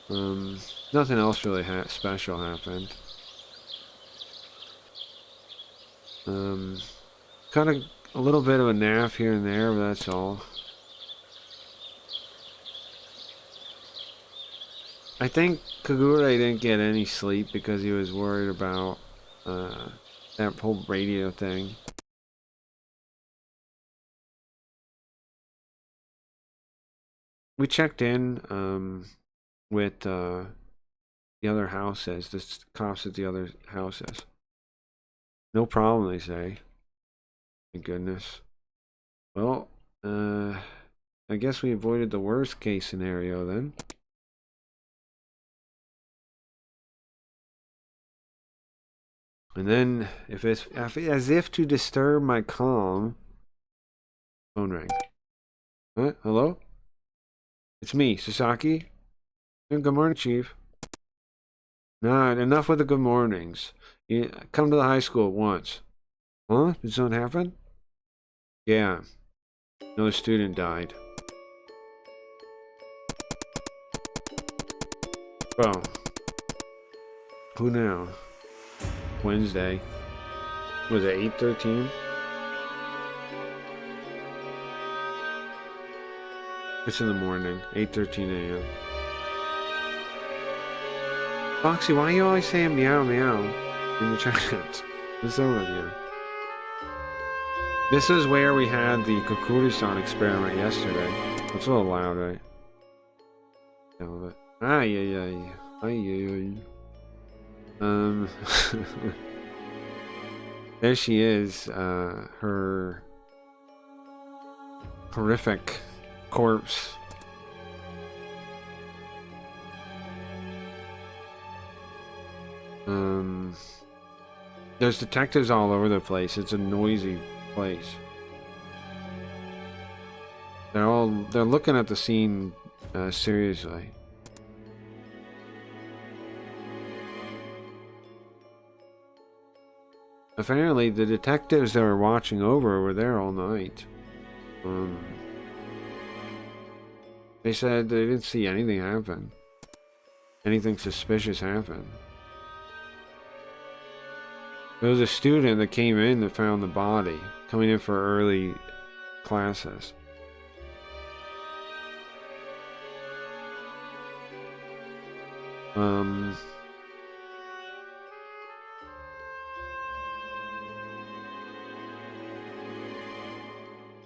Nothing else really special happened. Kind of a little bit of a nap here and there, but that's all. I think Kagure didn't get any sleep because he was worried about that whole radio thing. We checked in with the other houses, the cops at the other houses. No problem, they say. Thank goodness. Well, I guess we avoided the worst case scenario then. And then, as if to disturb my calm, phone rang. What? Hello? It's me, Sasaki. Good morning, Chief. Nah, enough with the good mornings. You come to the high school at once. Huh? Did something happen? Yeah. Another student died. Well, who now? Wednesday. Was it 8:13? It's in the morning, 8:13 a.m. Foxy, why are you always saying meow meow in the chat? What's wrong with you? This is where we had the Kokuri-san experiment yesterday. It's a little loud, right? A little bit. There she is, her horrific corpse. There's detectives all over the place. It's a noisy place. They're looking at the scene seriously. Apparently, the detectives that were watching over were there all night. They said they didn't see anything happen. Anything suspicious happen. There was a student that came in that found the body, coming in for early classes.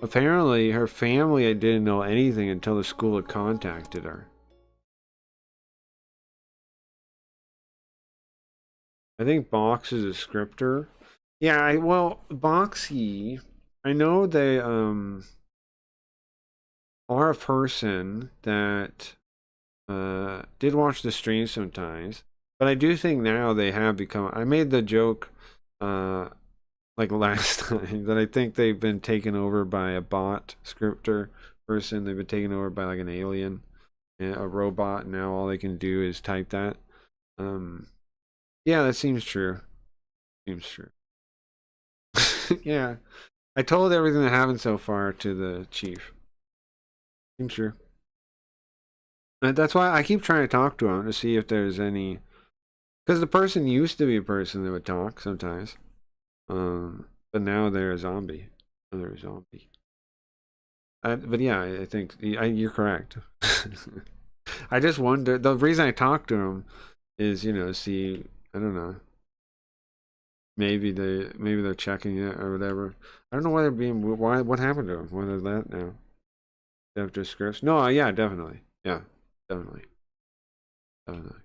Apparently, her family didn't know anything until the school had contacted her. I think Box is a scripter. Yeah, well, Boxy, I know they are a person that did watch the stream sometimes, but I do think now they have become. I made the joke like last time that I think they've been taken over by a bot scripter person. They've been taken over by like an alien, a robot. And now all they can do is type that. Yeah, that seems true. Seems true. Yeah, I told everything that happened so far to the chief. Seems true. And that's why I keep trying to talk to him to see if there's any. Because the person used to be a person that would talk sometimes. But now they're a zombie. They're a zombie. But yeah, I think you're correct. I just wonder. The reason I talk to him is, see, I don't know. Maybe they're checking it or whatever. I don't know why they're being. Why? What happened to them? Why they're that now? After scripts? No, yeah, definitely. Yeah, definitely. Definitely.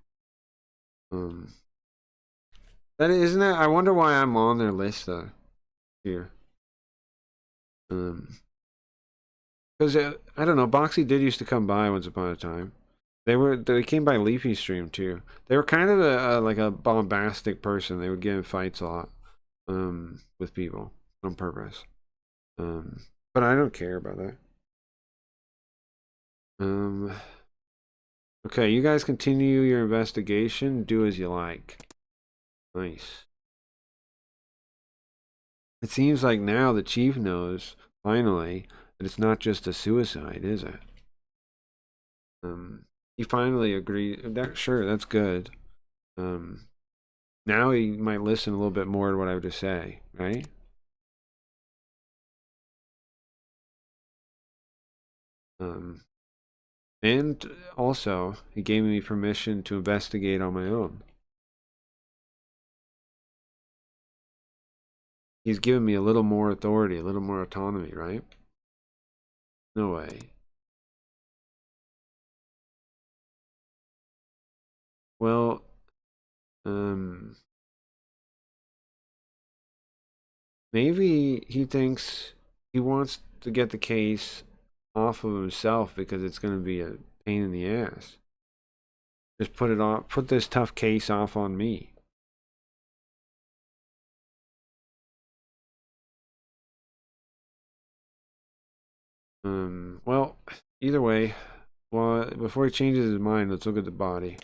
That isn't that. I wonder why I'm on their list though. Here. Because I don't know. Boxy did used to come by once upon a time. They came by Leafy stream too. They were kind of like a bombastic person. They would get in fights a lot, with people on purpose. But I don't care about that. Okay, you guys continue your investigation. Do as you like. Nice. It seems like now the chief knows, finally, that it's not just a suicide, is it? He finally agreed. Sure, that's good. Now he might listen a little bit more to what I have to say, right? And also, he gave me permission to investigate on my own. He's given me a little more authority, a little more autonomy, right? No way. Well, maybe he thinks he wants to get the case off of himself because it's going to be a pain in the ass. Just put this tough case off on me. Well, either way, well, before he changes his mind, let's look at the body.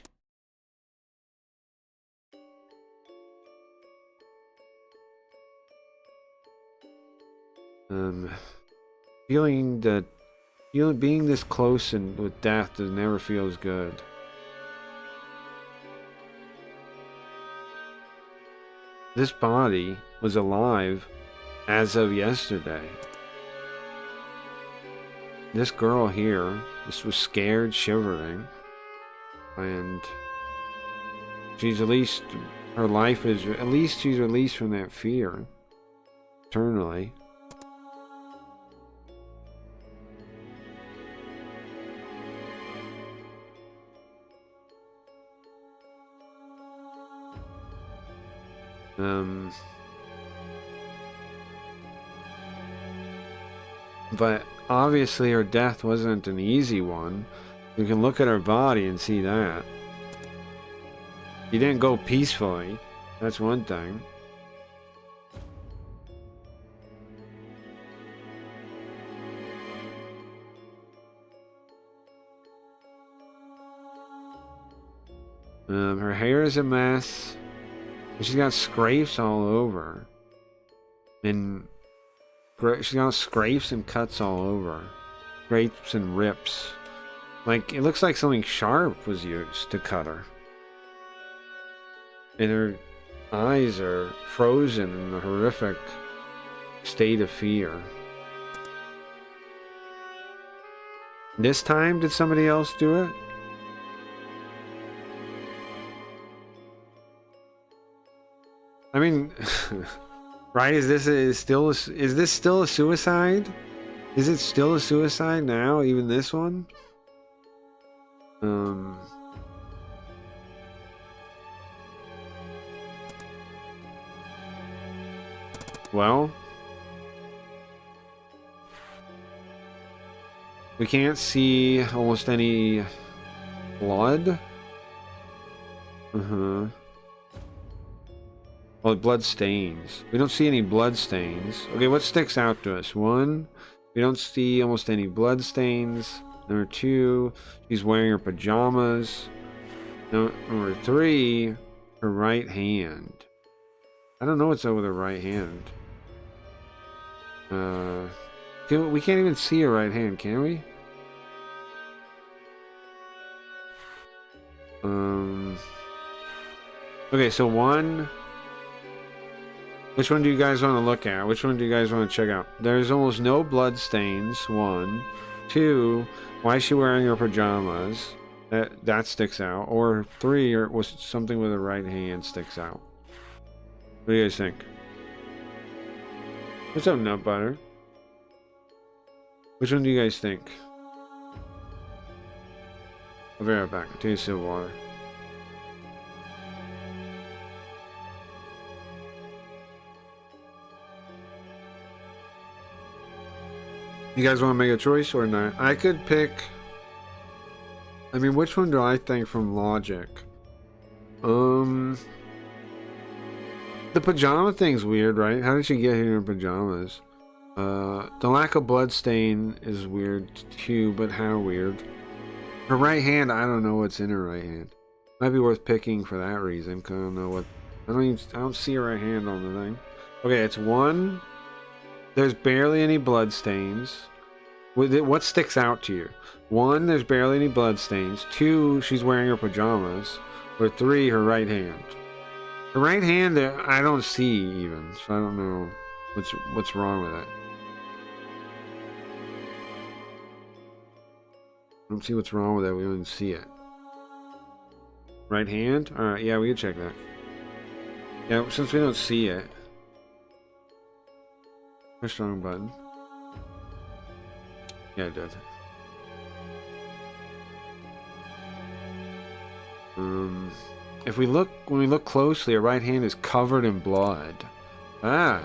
Being this close and with death does never feels good. This body was alive as of yesterday. This girl here, this was scared, shivering, and she's at least, her life is, at least she's released from that fear, eternally. But obviously her death wasn't an easy one. You can look at her body and see that. She didn't go peacefully. That's one thing. Her hair is a mess. And she's got scrapes all over. And she's got scrapes and cuts all over. Scrapes and rips. Like, it looks like something sharp was used to cut her. And her eyes are frozen in a horrific state of fear. This time, did somebody else do it? I mean, right? Is this still a suicide? Is it still a suicide now? Even this one? Well, we can't see almost any blood. Well, blood stains. We don't see any blood stains. Okay, what sticks out to us? One, we don't see almost any blood stains. Number two, she's wearing her pajamas. Number three, her right hand. I don't know what's up with her right hand. We can't even see her right hand, can we? Okay, so one. Which one do you guys want to look at? Which one do you guys want to check out? There's almost no blood stains. One. Two. Why is she wearing her pajamas? That sticks out. Or three, or was something with her right hand sticks out. What do you guys think? What's up, nut butter? Which one do you guys think? I'll be right back. I'll take a sip of water. You guys want to make a choice or not? I could pick. I mean, which one do I think from logic? The pajama thing's weird, right? How did she get here in her pajamas? The lack of blood stain is weird too, but how weird? Her right hand, I don't know what's in her right hand. Might be worth picking for that reason, cause I don't know what. I don't see her right hand on the thing. Okay, it's one. There's barely any blood stains. What sticks out to you? One, there's barely any blood stains. Two, she's wearing her pajamas. Or three, her right hand. Her right hand, I don't see even, so I don't know what's wrong with it. I don't see what's wrong with it. We don't even see it. Right hand? All right, yeah, we can check that. Yeah, since we don't see it. Push the wrong button. Yeah, it did. If we look, when we look closely, her right hand is covered in blood. Ah.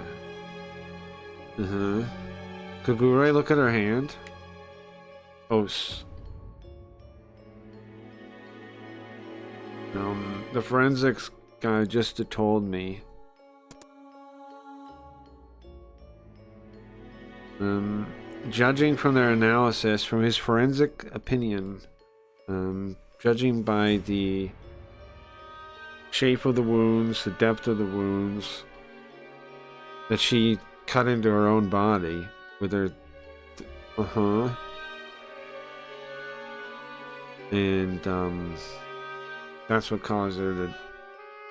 Kagure, look at her hand. Oh. The forensics guy just told me. Judging from their analysis, from his forensic opinion, judging by the shape of the wounds, the depth of the wounds, that she cut into her own body with her, and that's what caused her to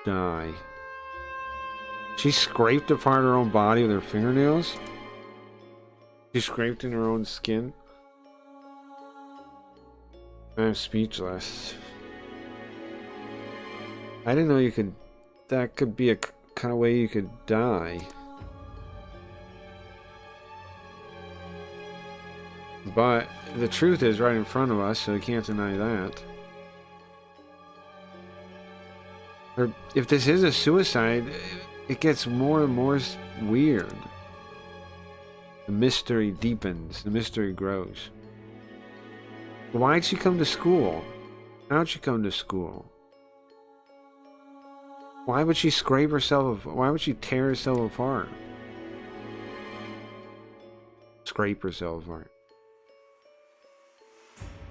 die. She scraped apart her own body with her fingernails. She scraped in her own skin. I'm speechless. I didn't know you could. That could be a kind of way you could die. But the truth is right in front of us, so you can't deny that. Or if this is a suicide, it gets more and more weird. The mystery deepens. The mystery grows. Why'd she come to school? How'd she come to school? Why would she scrape herself? Why would she tear herself apart? Scrape herself apart.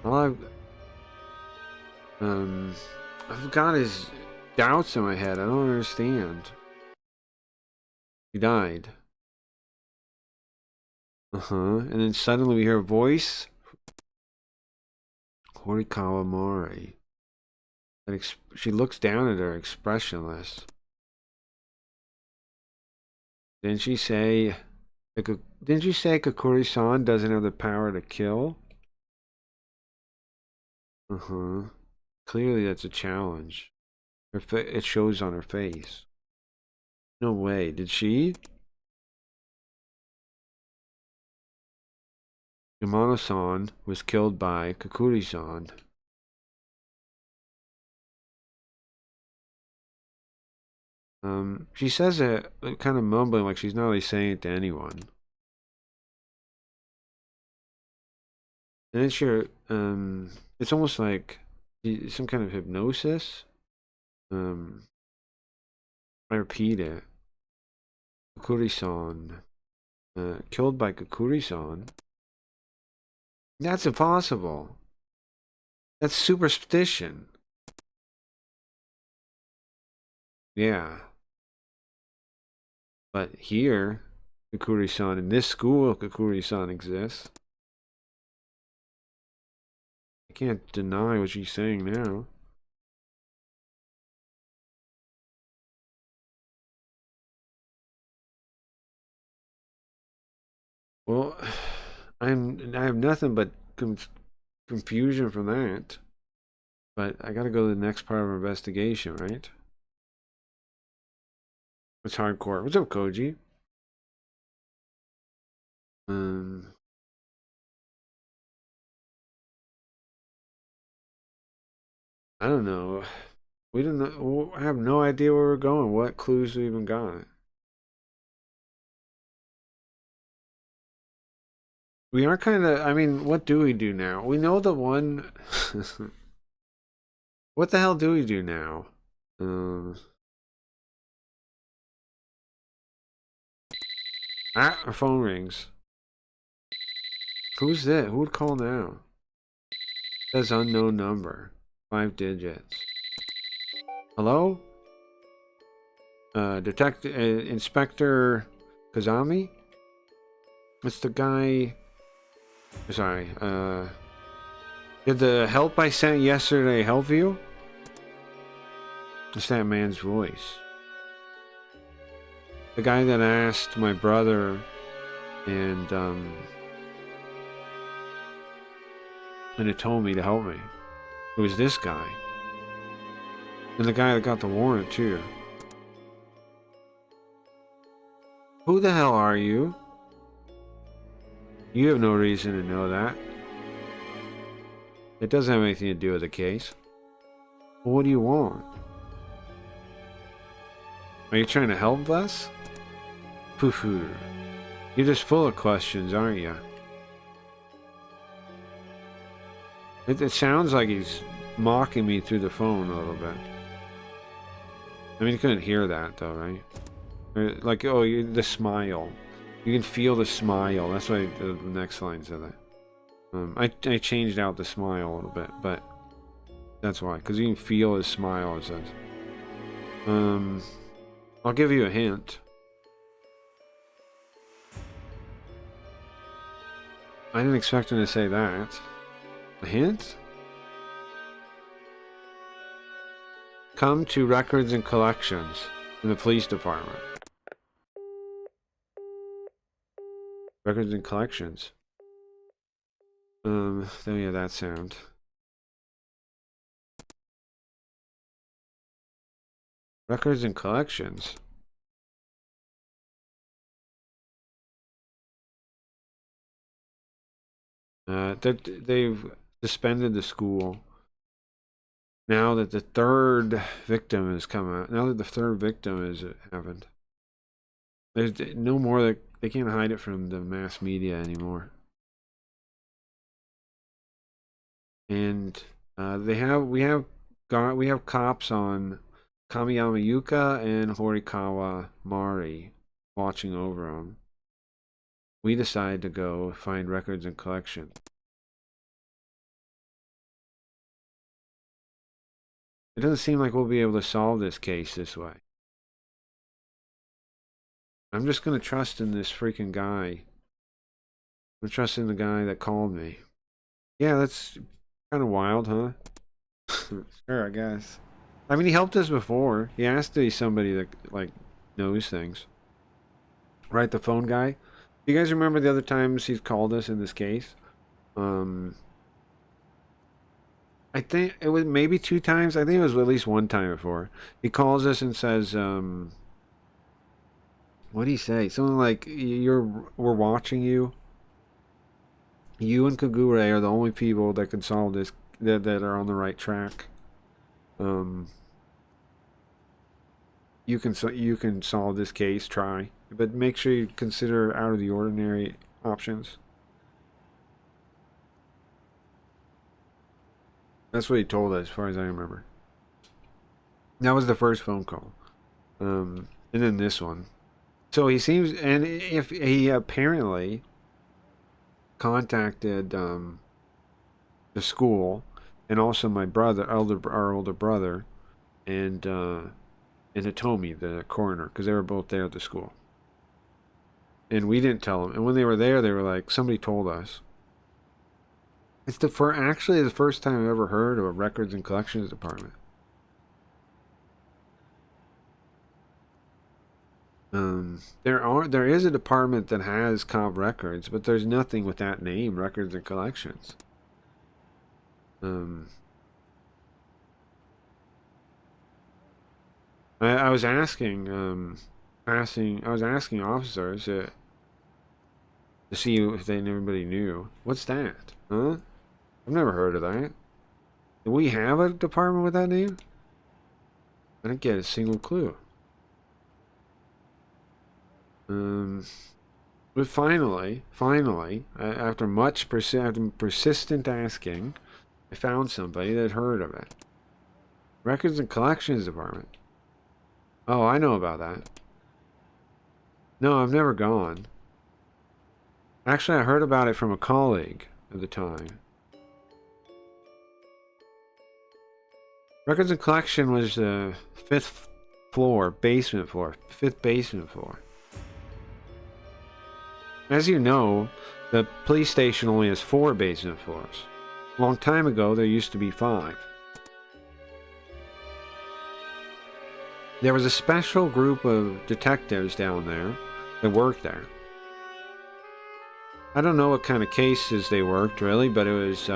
All I've got is doubts in my head. I don't understand. He died. And then suddenly we hear a voice. Horikawa Mori. She looks down at her, expressionless. Didn't she say Kakuri-san doesn't have the power to kill? Clearly that's a challenge. It shows on her face. No way. Did she? Yamano-san was killed by Kakuri-san. She says it kind of mumbling, like she's not really saying it to anyone. And it's almost like some kind of hypnosis. I repeat it. Kakuri-san. Killed by Kakuri-san. That's impossible. That's superstition. Yeah. But here, Kakuri-san, in this school, Kakuri-san exists. I can't deny what she's saying now. Well, I have nothing but confusion from that. But I gotta go to the next part of our investigation, right? It's hardcore. What's up, Koji? I don't know. We don't know. I have no idea where we're going. What clues we even got? We are kind of. I mean, what do we do now? We know the one. What the hell do we do now? Our phone rings. Who's it? Who would call now? Says unknown number. 5 digits. Hello? Detective Inspector Kazami? It's the guy. Sorry. Did the help I sent yesterday help you? It's that man's voice. The guy that asked my brother and it told me to help me. It was this guy. And the guy that got the warrant too. Who the hell are you? You have no reason to know that. It doesn't have anything to do with the case. Well, what do you want? Are you trying to help us? Poo-hoo. You're just full of questions, aren't you? It sounds like he's mocking me through the phone a little bit. I mean, you couldn't hear that though, right? Like, oh, the smile. You can feel the smile. That's why the next line said that. I changed out the smile a little bit, but that's why. Because you can feel his smile, it says. I'll give you a hint. I didn't expect him to say that. A hint? Come to records and collections in the police department. Records and collections. Then we have that sound. Records and collections. They've suspended the school. Now that the third victim has come out. Now that the third victim has happened. There's no more that they can't hide it from the mass media anymore. And we have cops on Kamiyama Yuka and Horikawa Mari watching over them. We decided to go find records and collections. It doesn't seem like we'll be able to solve this case this way. I'm just gonna trust in this freaking guy. I'm trusting the guy that called me. Yeah, that's kind of wild, huh? Sure, I guess. I mean, he helped us before. He asked to be somebody that, like, knows things. Right, the phone guy? You guys remember the other times he's called us in this case? I think it was maybe 2 times. I think it was at least 1 time before. He calls us and says, what did he say? Something like, we're watching you. You and Kagure are the only people that can solve this, that are on the right track. You can solve this case, try, but make sure you consider out of the ordinary options. That's what he told us, as far as I remember. That was the first phone call. And then this one. So he seems, and if he apparently contacted the school and also my brother, our older brother, and Hitomi, the coroner, because they were both there at the school. And we didn't tell them. And when they were there, they were like, somebody told us. It's actually the first time I've ever heard of a records and collections department. There is a department that has comp records, but there's nothing with that name, records and collections. I was asking officers to see if anybody knew. What's that? Huh? I've never heard of that. Do we have a department with that name? I didn't get a single clue. But finally, after much persistent asking, I found somebody that heard of it. Records and Collections Department. Oh, I know about that. No, I've never gone. Actually, I heard about it from a colleague at the time. Records and Collection was the fifth basement floor. As you know, the police station only has 4 basement floors. A long time ago, there used to be 5. There was a special group of detectives down there that worked there. I don't know what kind of cases they worked, really, but it was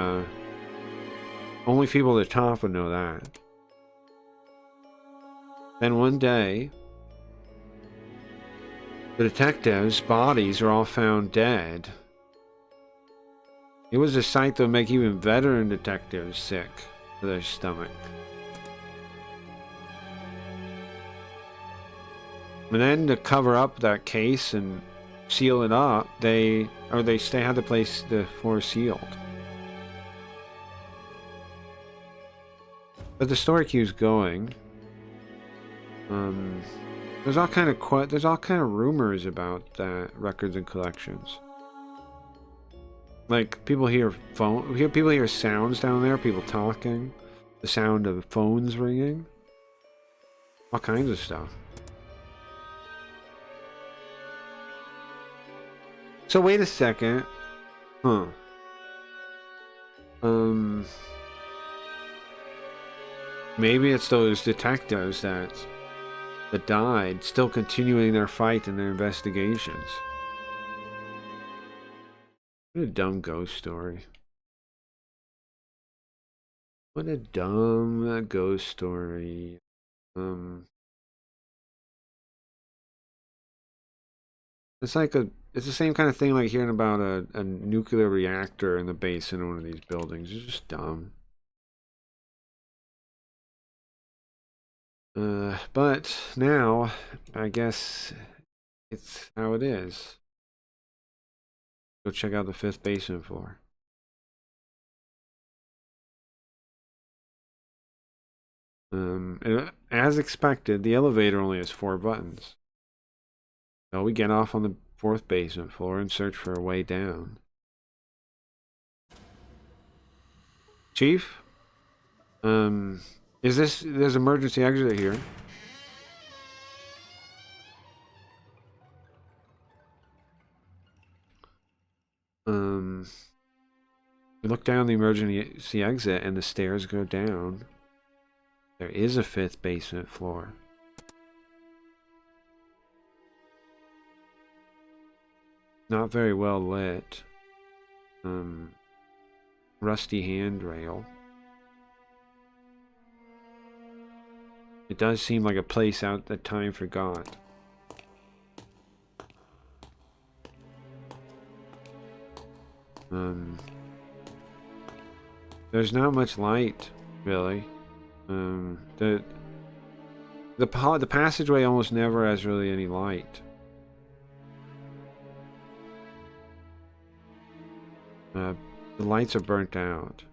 only people at the top would know that. Then one day, the detectives' bodies were all found dead. It was a sight that would make even veteran detectives sick to their stomach. And then to cover up that case and seal it up, they had the floor sealed. But the story keeps going. There's all kind of rumors about that records and collections. Like people hear sounds down there, people talking, the sound of phones ringing, all kinds of stuff. So wait a second, maybe it's those detectives that died, still continuing their fight and their investigations. What a dumb ghost story. What a dumb ghost story. It's the same kind of thing like hearing about a nuclear reactor in the basement of one of these buildings. It's just dumb. But now, I guess it's how it is. Go check out the 5th basement floor. As expected, the elevator only has 4 buttons. So we get off on the 4th basement floor and search for a way down. Chief? There's emergency exit here. We look down the emergency exit and the stairs go down. There is a 5th basement floor. Not very well lit. Rusty handrail. It does seem like a place out that time forgot. There's not much light, really. The passageway almost never has really any light. The lights are burnt out.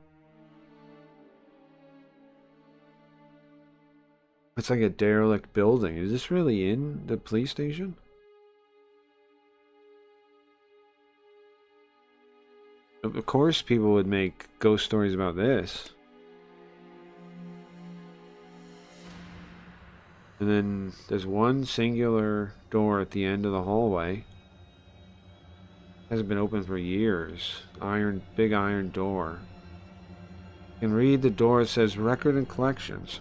It's like a derelict building. Is this really in the police station? Of course people would make ghost stories about this. And then there's one singular door at the end of the hallway. Hasn't been open for years. Big iron door. You can read the door. It says Record and Collections.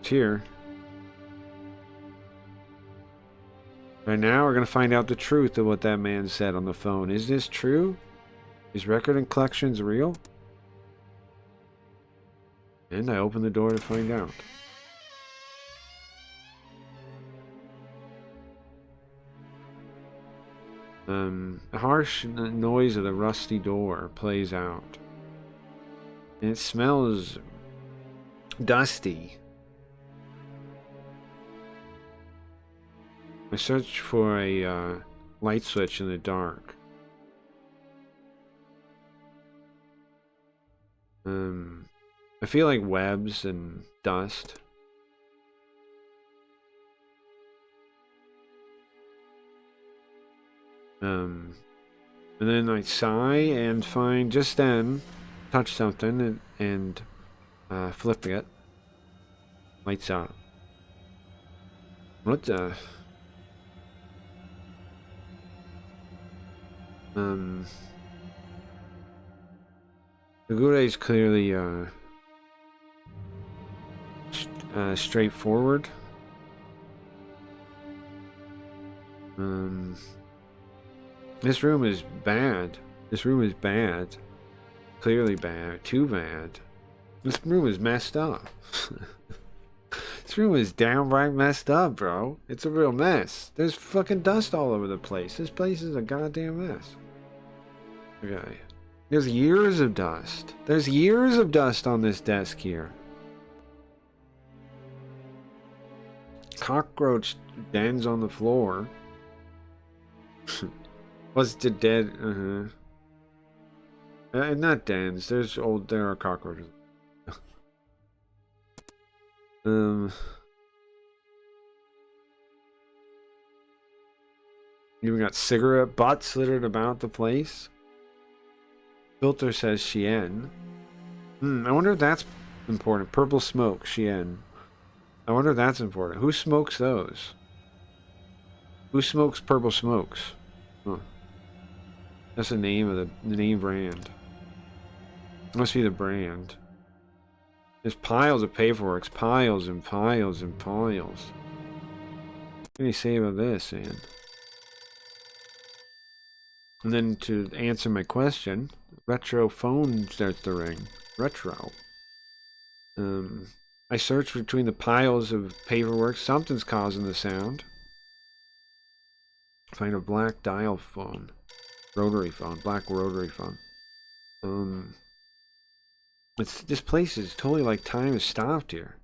It's here. Right now, we're going to find out the truth of what that man said on the phone. Is this true? Is Record and Collections real? And I open the door to find out. A harsh noise of the rusty door plays out. And it smells dusty. I search for a light switch in the dark. I feel like webs and dust. And then I sigh and find just then, touch something and flip it. Lights out. What the? The Gure is clearly straightforward. This room is bad. This room is bad. Clearly bad. Too bad. This room is messed up. This room is downright messed up, bro. It's a real mess. There's fucking dust all over the place. This place is a goddamn mess. Okay. There's years of dust. There's years of dust on this desk here. Cockroach dens on the floor. What's the dead? Not dens. There are cockroaches. Even got cigarette butts littered about the place. Filter says Chien. I wonder if that's important. Purple smoke, Chien. I wonder if that's important. Who smokes those? Who smokes purple smokes? Huh. That's the name of the name brand. Must be the brand. There's piles of paperwork. Piles and piles and piles. What can you say about this, man? And then to answer my question, retro phone starts to ring. Retro. I search between the piles of paperwork. Something's causing the sound. Find a black dial phone. Rotary phone. Black rotary phone. This place is totally like time has stopped here.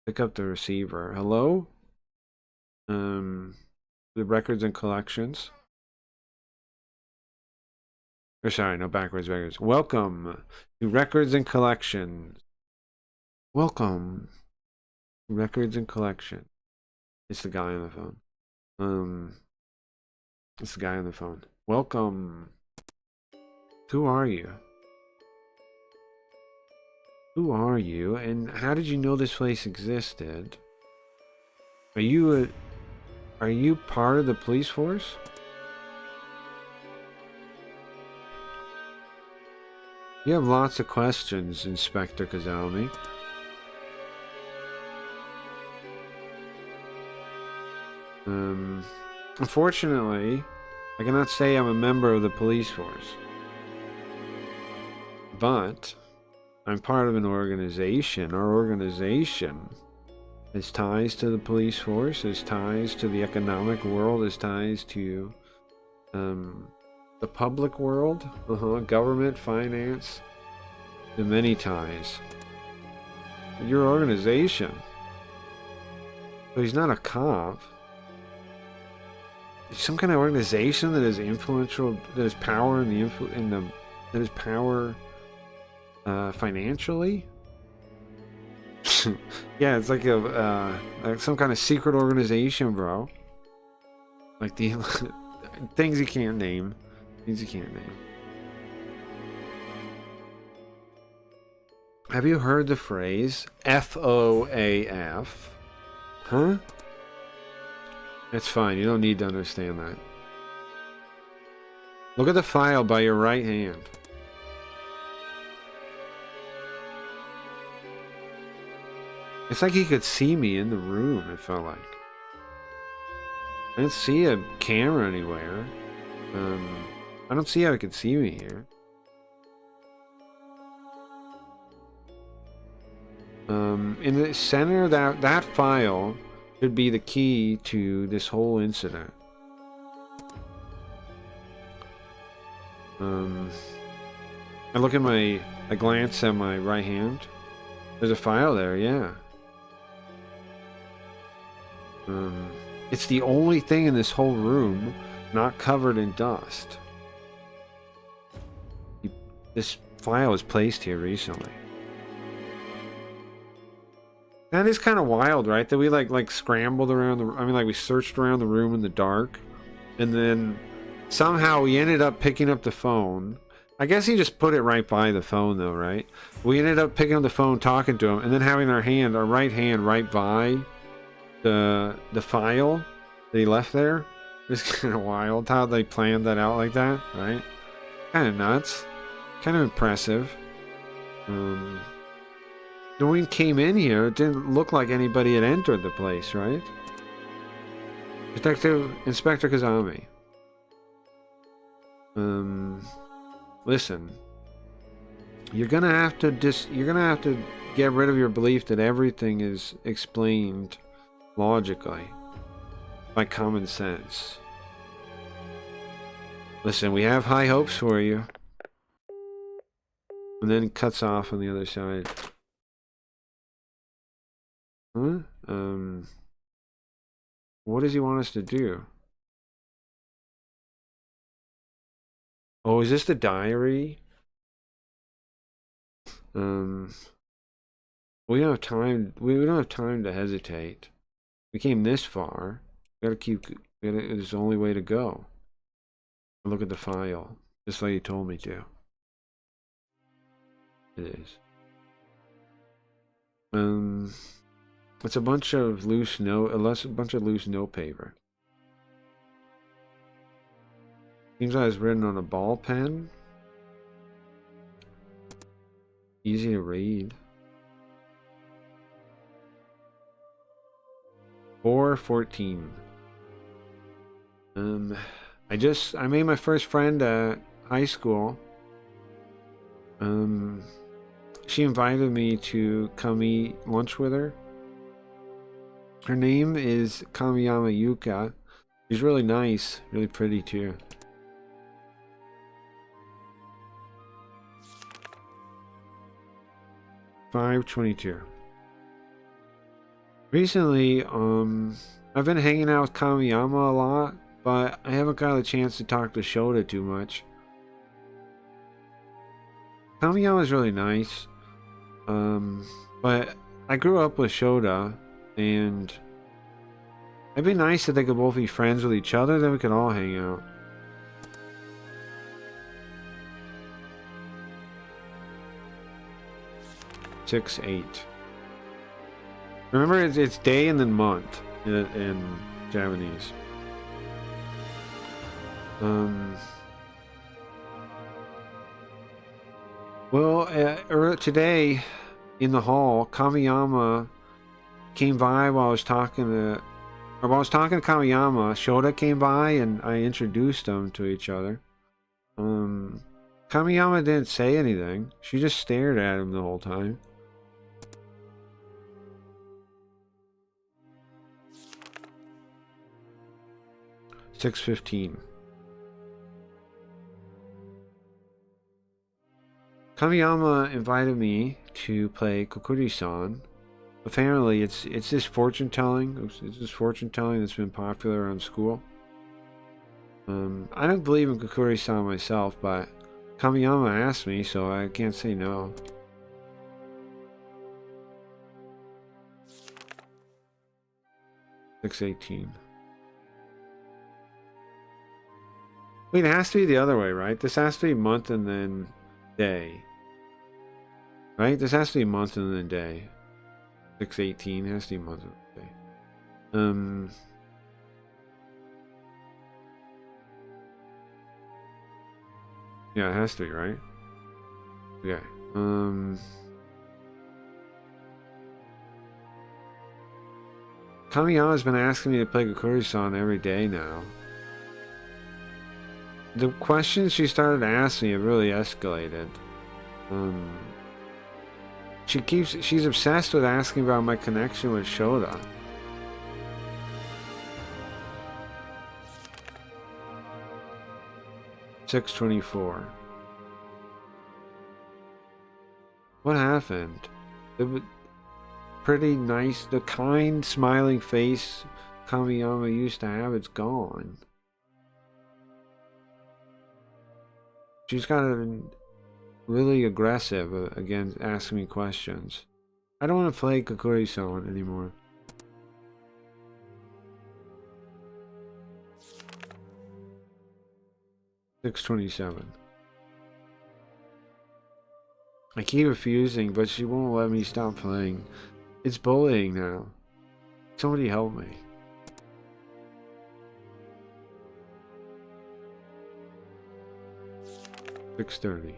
Pick up the receiver. Hello? The Records and Collections. Or sorry, no, backwards. Welcome to Records and Collections. Welcome to Records and Collection. It's the guy on the phone. It's the guy on the phone. Welcome. Who are you? Who are you? And how did you know this place existed? Are you part of the police force? You have lots of questions, Inspector Kazami. Unfortunately, I cannot say I'm a member of the police force. But I'm part of an organization. Our organization His ties to the police force, his ties to the economic world, his ties to the public world, government, finance, the many ties. Your organization. But he's not a cop. It's some kind of organization that is influential, that has power that has power financially. Yeah, it's like like some kind of secret organization, bro. Like the things you can't name. Things you can't name. Have you heard the phrase FOAF? Huh? That's fine. You don't need to understand that. Look at the file by your right hand. It's like he could see me in the room, it felt like. I didn't see a camera anywhere. I don't see how he could see me here. In the center of that file should be the key to this whole incident. I glance at my right hand. There's a file there, yeah. It's the only thing in this whole room not covered in dust. This file was placed here recently. That is kind of wild, right? That we like scrambled around we searched around the room in the dark, and then somehow we ended up picking up the phone. I guess he just put it right by the phone, though, right? We ended up picking up the phone, talking to him, and then having our right hand, right by the file that he left there. It's kind of wild how they planned that out like that, right? Kind of nuts. Kind of impressive. When we came in here, it didn't look like anybody had entered the place, right? Inspector Kazami. Listen. You're gonna have to get rid of your belief that everything is explained logically by common sense. Listen, we have high hopes for you. And then cuts off on the other side. Huh? What does he want us to do? Oh, is this the diary? We don't have time. We don't have time to hesitate. We came this far. It's the only way to go. Look at the file, just like you told me to. It is. It's a bunch of loose note paper. Seems like it's written on a ball pen. Easy to read. 4:14. I made my first friend at high school. She invited me to come eat lunch with her. Her name is Kamiyama Yuka. She's really nice, really pretty too. $5.22. Recently, I've been hanging out with Kamiyama a lot, but I haven't got a chance to talk to Shota too much. Kamiyama's really nice, but I grew up with Shota, and it'd be nice if they could both be friends with each other, then we could all hang out. Six, 8. Remember, it's day and then month in Japanese. Well, today in the hall, Kamiyama came by while I was talking to Kamiyama. Shota came by and I introduced them to each other. Kamiyama didn't say anything. She just stared at him the whole time. 6:15. Kamiyama invited me to play Kokuri-san. Apparently, it's this fortune telling. It's this fortune telling that's been popular around school. I don't believe in Kokuri-san myself, but Kamiyama asked me, so I can't say no. $6.18. Wait, it has to be the other way, right? This has to be month and then day. Right? This has to be month and then day. 6:18 has to be month and day. Yeah, it has to be, right? Okay. Kamiyama's been asking me to play Kokuri-san every day now. The questions she started to ask me have really escalated. She's obsessed with asking about my connection with Shota. $6.24. What happened? It was pretty nice. The kind, smiling face Kamiyama used to have, it's gone. She's gotten really aggressive against asking me questions. I don't want to play Kokuri-san anymore. $6.27. I keep refusing, but she won't let me stop playing. It's bullying now. Somebody help me. $6.30.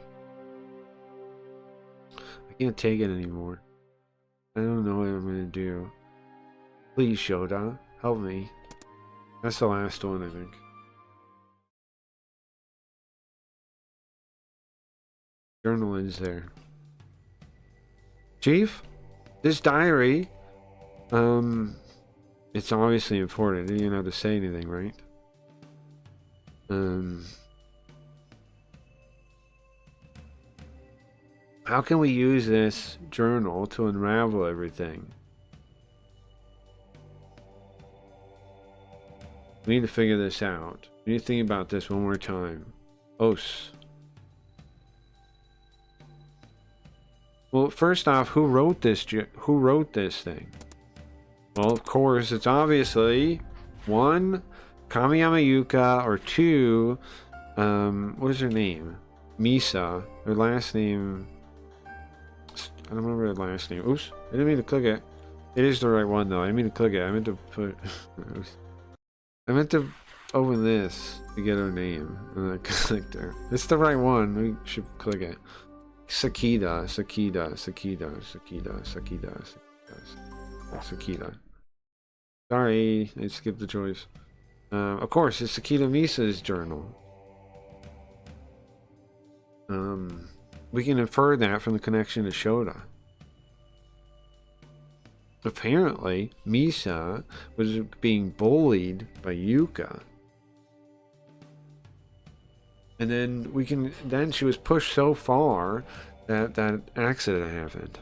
I can't take it anymore. I don't know what I'm gonna do. Please, Shota, help me. That's the last one, I think. Journal ends there. Chief, this diary, it's obviously important. You didn't have to say anything, right? How can we use this journal to unravel everything? We need to figure this out. We need to think about this one more time. Os. Well, first off, who wrote this thing? Well, of course, it's obviously 1, Kamiyama Yuka, or 2, what is her name? Misa. Her last name, I don't remember her last name. Oops, I didn't mean to click it. It is the right one though. I didn't mean to click it. I meant to put. I meant to open this to get her name, and I clicked her. It's the right one. We should click it. Sakida. Sorry, I skipped the choice. Of course, it's Sakida Misa's journal. We can infer that from the connection to Shota. Apparently, Misa was being bullied by Yuka. And then she was pushed so far that that accident happened.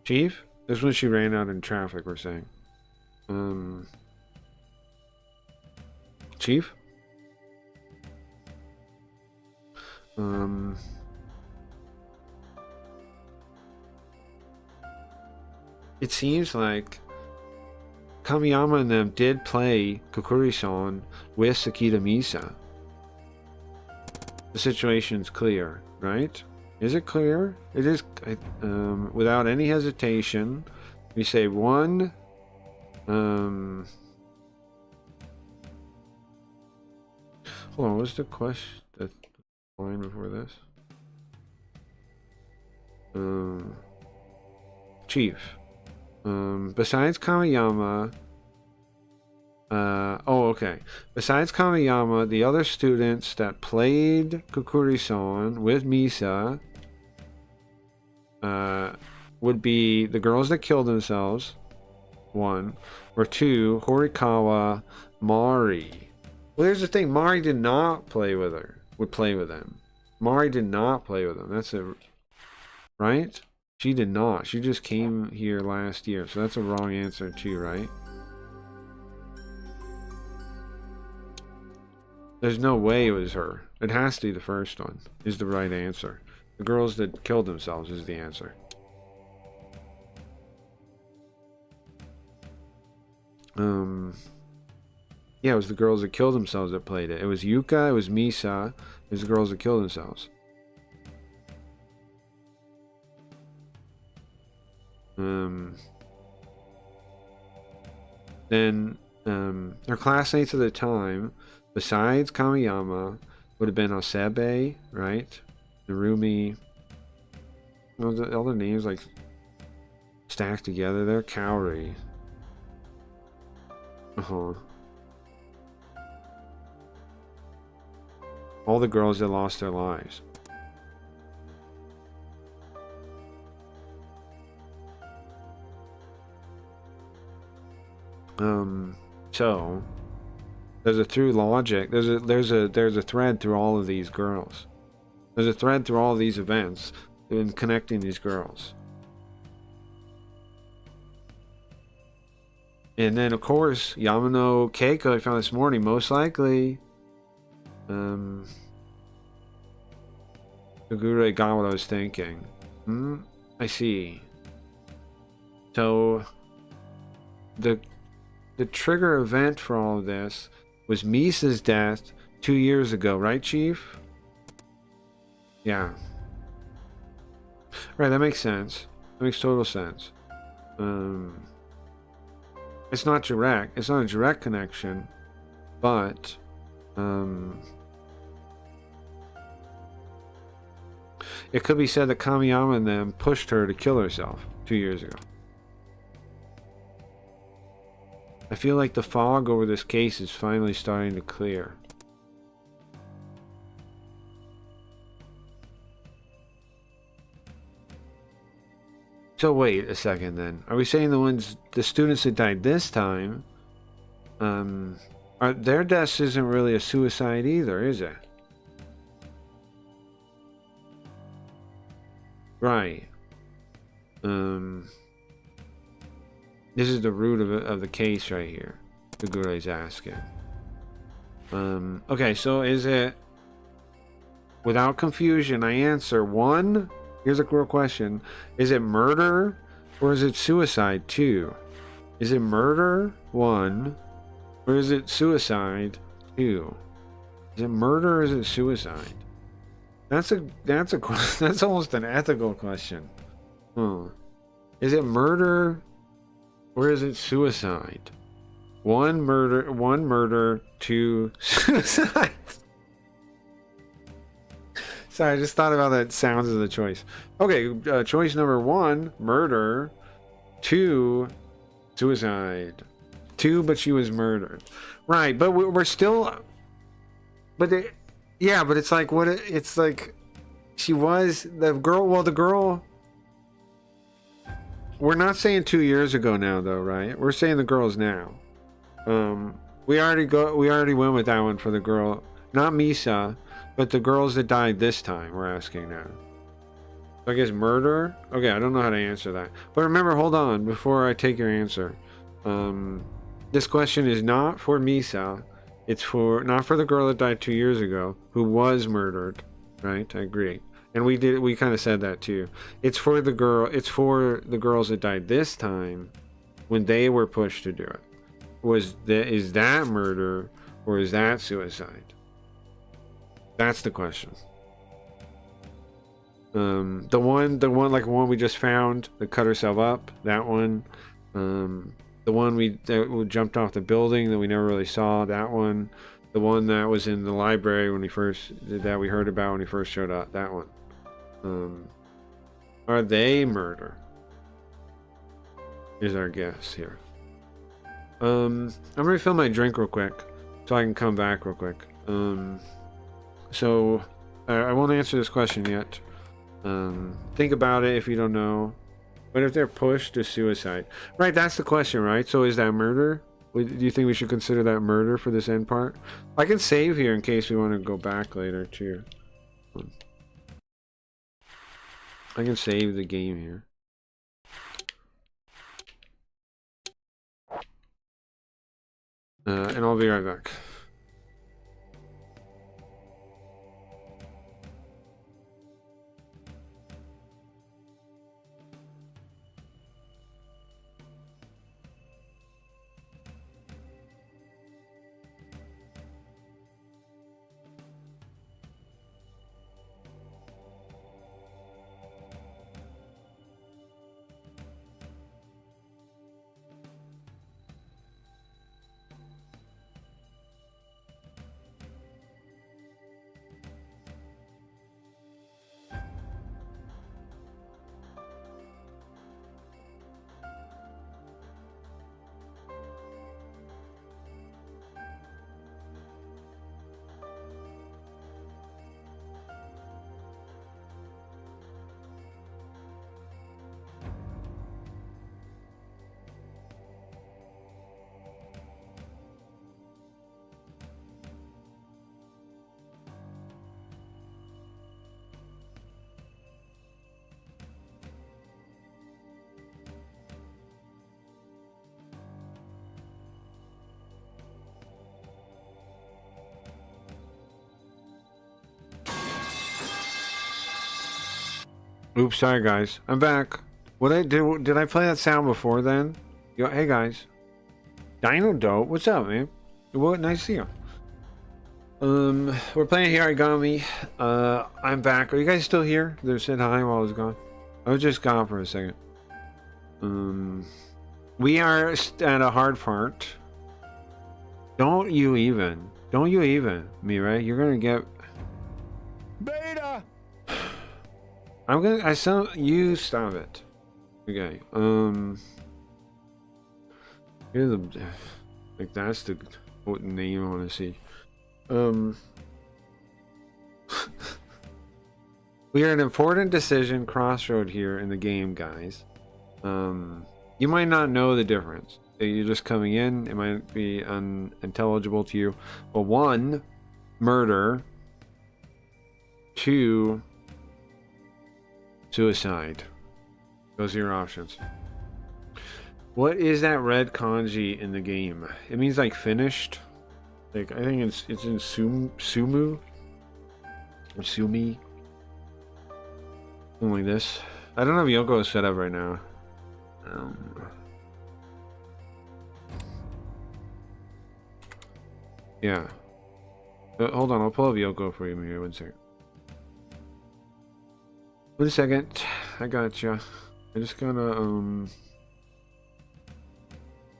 Chief? This is when she ran out in traffic, we're saying. Chief? It seems like Kamiyama and them did play Kokuri-san with Sakita Misa. The situation's clear, right? Is it clear? It is. Without any hesitation, we say 1. Hold on, what's the question? The line before this? Chief. Besides Kamiyama, okay. Besides Kamiyama, the other students that played Kokuri-san with Misa would be the girls that killed themselves, 1, or 2, Horikawa, Mari. Well, here's the thing. Mari did not play with her. Would play with him. Mari did not play with him. That's a... Right? She did not. She just came here last year. So that's a wrong answer too, right? There's no way it was her. It has to be the first one. Is the right answer. The girls that killed themselves is the answer. Yeah, it was the girls that killed themselves that played it. It was Yuka, it was Misa, it was the girls that killed themselves. Then, their classmates at the time, besides Kamiyama, would have been Osebe, right? Narumi. All the names like stacked together there. Kaori. All the girls that lost their lives. So there's a through logic. There's a thread through all of these girls. There's a thread through all of these events in connecting these girls. And then of course Yamano Keiko I found this morning, most likely Ogure got what I was thinking. I see. So the trigger event for all of this was Misa's death 2 years ago, right, Chief? Yeah. Right, that makes sense. That makes total sense. It's not direct. It's not a direct connection, but it could be said that Kamiyama and them pushed her to kill herself 2 years ago. I feel like the fog over this case is finally starting to clear. So wait a second then. Are we saying the students that died this time, their deaths isn't really a suicide either, is it? Right. This is the root of the case right here. Ogure's asking. Okay, so is it... Without confusion, I answer 1. Here's a real question. Is it murder or is it suicide 2? Is it murder 1 or is it suicide 2? Is it murder or is it suicide? That's almost an ethical question. Is it murder or is it suicide? 1 murder, 2 suicide. Sorry, I just thought about that sounds as a choice. Okay, choice number 1, murder. 2, suicide. 2, but she was murdered. Right, but we're still... But yeah, but it's like, it's like... She was... The girl... Well, the girl... We're not saying 2 years ago now, though, right? We're saying the girl's now. We already went with that one for the girl. Not Misa... But the girls that died this time, we're asking now. So I guess murder? Okay, I don't know how to answer that. But remember, hold on, before I take your answer. This question is not for Misa. It's not for the girl that died 2 years ago, who was murdered. Right? I agree. And we kind of said that too. It's for the girls that died this time, when they were pushed to do it. Is that murder, or is that suicide? That's the question. The one we just found that cut herself up. That one. The one that jumped off the building that we never really saw. That one. The one that was in the library when we heard about when he first showed up. That one. Are they murder? Is our guess here. I'm gonna refill my drink real quick so I can come back real quick. So, I won't answer this question yet. Think about it if you don't know. But if they're pushed to suicide. Right, that's the question, right? So is that murder? Do you think we should consider that murder for this end part? I can save here in case we want to go back later too. I can save the game here. And I'll be right back. Oops, sorry guys. I'm back. What I do? Did I play that sound before then? Yo, hey guys. Dino Dope, what's up, man? What? Nice to see you. We're playing Hiragami. I'm back. Are you guys still here? They said hi while I was gone. I was just gone for a second. We are at a hard part. Don't you even, Mirai. You're gonna get Beta. I saw you stop it. Okay. Here's the like that's the what name I want to see. We are at an important decision crossroad here in the game, guys. You might not know the difference. You're just coming in. It might be unintelligible to you. But 1, murder. 2, suicide. Those are your options. What is that red kanji in the game? It means like finished. Like I think it's in sumu or sumi. Something like this. I don't know if Yoko is set up right now. Yeah. Hold on, I'll pull up Yoko for you here. 1 second. 1 second. I gotcha. I just gotta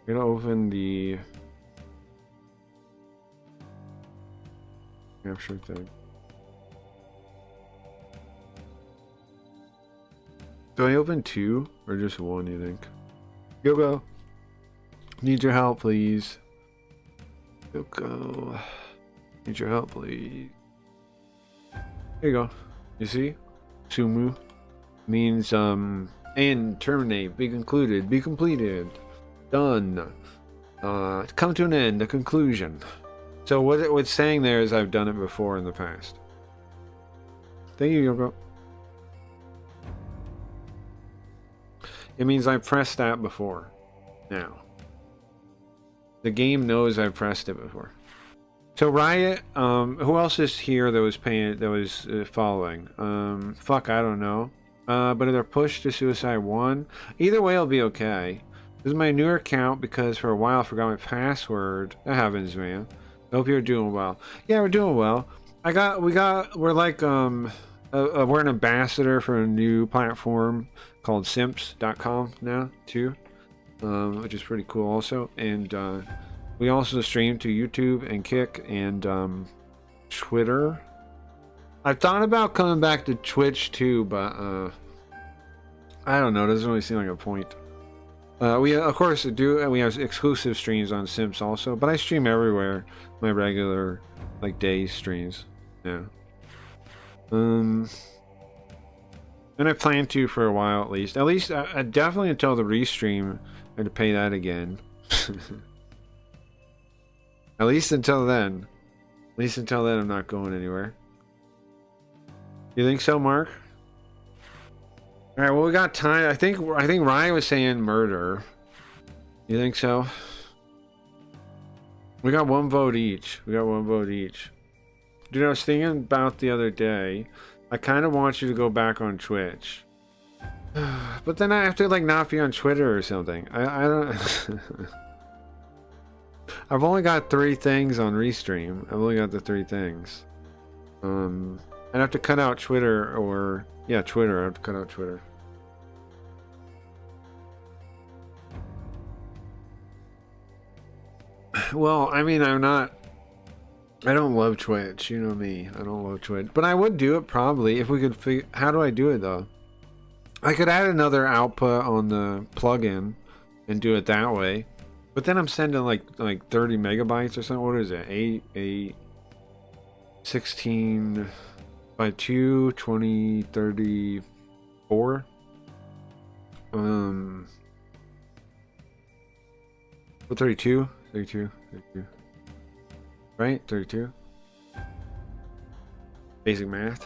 open the capture thing. Do I open 2 or just 1, you think? Yoko, need your help, please. Yoko, need your help, please. There you go. You see? Sumu means end, terminate, be concluded, be completed, done, come to an end, a conclusion. So what it's saying there is I've done it before in the past. Thank you, Yoko. It means I pressed that before. Now. The game knows I've pressed it before. So Riot, who else is here that was following? Fuck, I don't know. But they're pushed to Suicide 1. Either way, it'll be okay. This is my newer account because for a while I forgot my password. That happens, man. I hope you're doing well. Yeah, we're doing well. We're like, we're an ambassador for a new platform called simps.com now, too. Which is pretty cool also. And, we also stream to YouTube and Kick and Twitter. I've thought about coming back to Twitch too, but I don't know. It doesn't really seem like a point. We of course do, and we have exclusive streams on Simps also. But I stream everywhere. My regular like day streams. Yeah. And I plan to for a while at least. At least definitely until the restream. I had to pay that again. At least until then. At least until then, I'm not going anywhere. You think so, Mark? All right. Well, we got time. I think Ryan was saying murder. You think so? We got one vote each. We got one vote each. Dude, I was thinking about the other day. I kind of want you to go back on Twitch. But then I have to like not be on Twitter or something. I don't. I've only got 3 things on Restream. I've only got the 3 things. I'd have to cut out Twitter or yeah, Twitter. I have to cut out Twitter. Well, I mean, I don't love Twitch. You know me. I don't love Twitch, but I would do it probably if we could figure. How do I do it though? I could add another output on the plugin and do it that way. But then I'm sending like 30 megabytes or something. What is it? 16 by 2, 20, 34. 32. Right? 32. Basic math.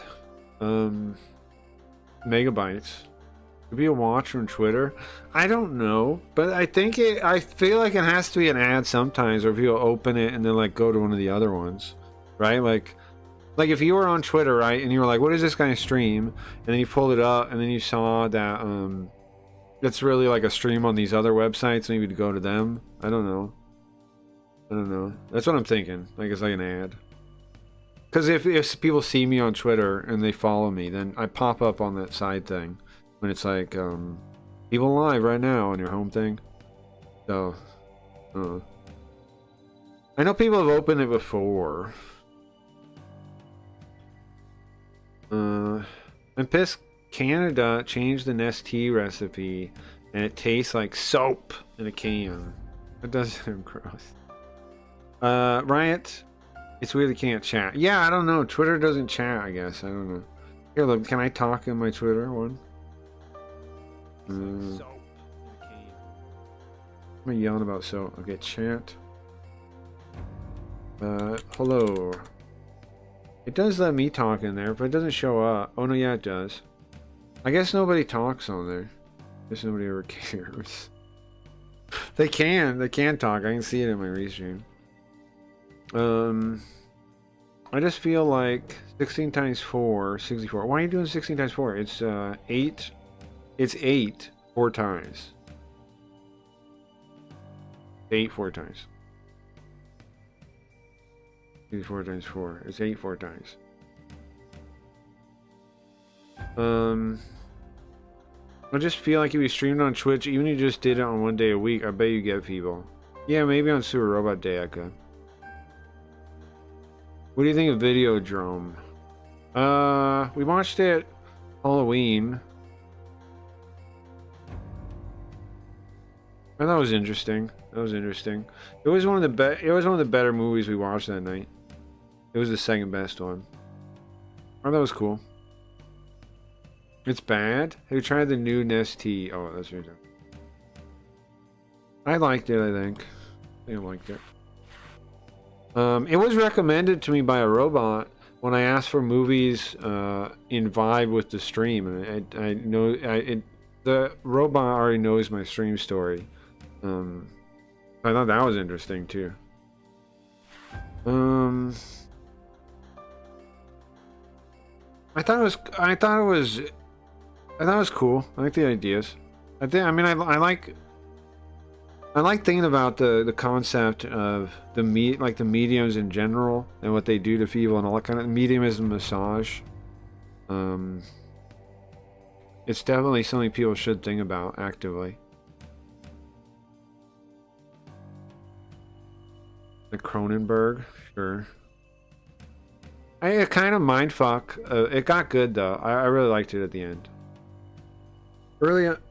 Megabytes. Could be a watch from Twitter. I don't know, but I feel like it has to be an ad sometimes, or if you open it and then like go to one of the other ones, right? Like if you were on Twitter, right, and you were like, what is this guy's stream? And then you pulled it up and then you saw that it's really like a stream on these other websites, maybe to go to them. I don't know. That's what I'm thinking. Like it's like an ad. Because if people see me on Twitter and they follow me, then I pop up on that side thing when it's like people live right now on your home thing. So I know people have opened it before. I'm pissed Canada changed the Nestea recipe and it tastes like soap in a can. It does sound gross. Riot, it's weird they can't chat. Yeah, I don't know. Twitter doesn't chat, I guess. I don't know. Here, look, can I talk in my Twitter one? Soap in a can. I'm yelling about soap. Okay, chat. Hello. It does let me talk in there, but it doesn't show up. Oh, no, yeah, it does. I guess nobody talks on there. I guess nobody ever cares. They can talk. I can see it in my restream. I just feel like 16 times 4, 64. Why are you doing 16 times 4? It's 8. It's 8 4 times. 8 4 times. 4 times 4. It's 8 4 times. I just feel like if you streamed on Twitch, even if you just did it on one day a week, I bet you get people. Yeah, maybe on Super Robot Day I could. What do you think of Videodrome? We watched it Halloween. I thought it was interesting. It was one of the better movies we watched that night. It was the second best one. I thought it was cool. It's bad? Have you tried the new Nestea? Oh, that's right. I liked it, I think. I liked it. It was recommended to me by a robot when I asked for movies in vibe with the stream, and I know the robot already knows my stream story. I thought that was interesting too. I thought it was cool. I like the ideas. I like thinking about the concept of the mediums in general and what they do to people and all that kind of mediumism massage. It's definitely something people should think about actively. The Cronenberg, sure. It kind of mindfuck. It got good though. I really liked it at the end.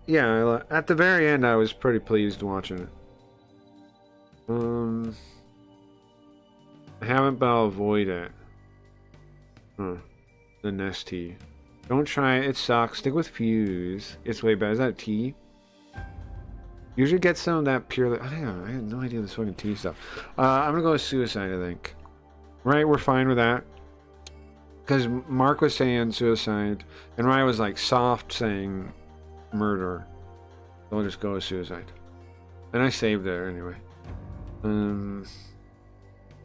Yeah, at the very end, I was pretty pleased watching it. I haven't, but I'll avoid it. The Nestea. Don't try it. It sucks. Stick with Fuse. It's way better. Is that tea? Usually get some of that pure. I don't know. I had no idea this fucking tea stuff. I'm gonna go with suicide. I think. Right, we're fine with that. Because Mark was saying suicide, and Ryan was like soft saying murder. So I'll just go with suicide. And I saved it anyway.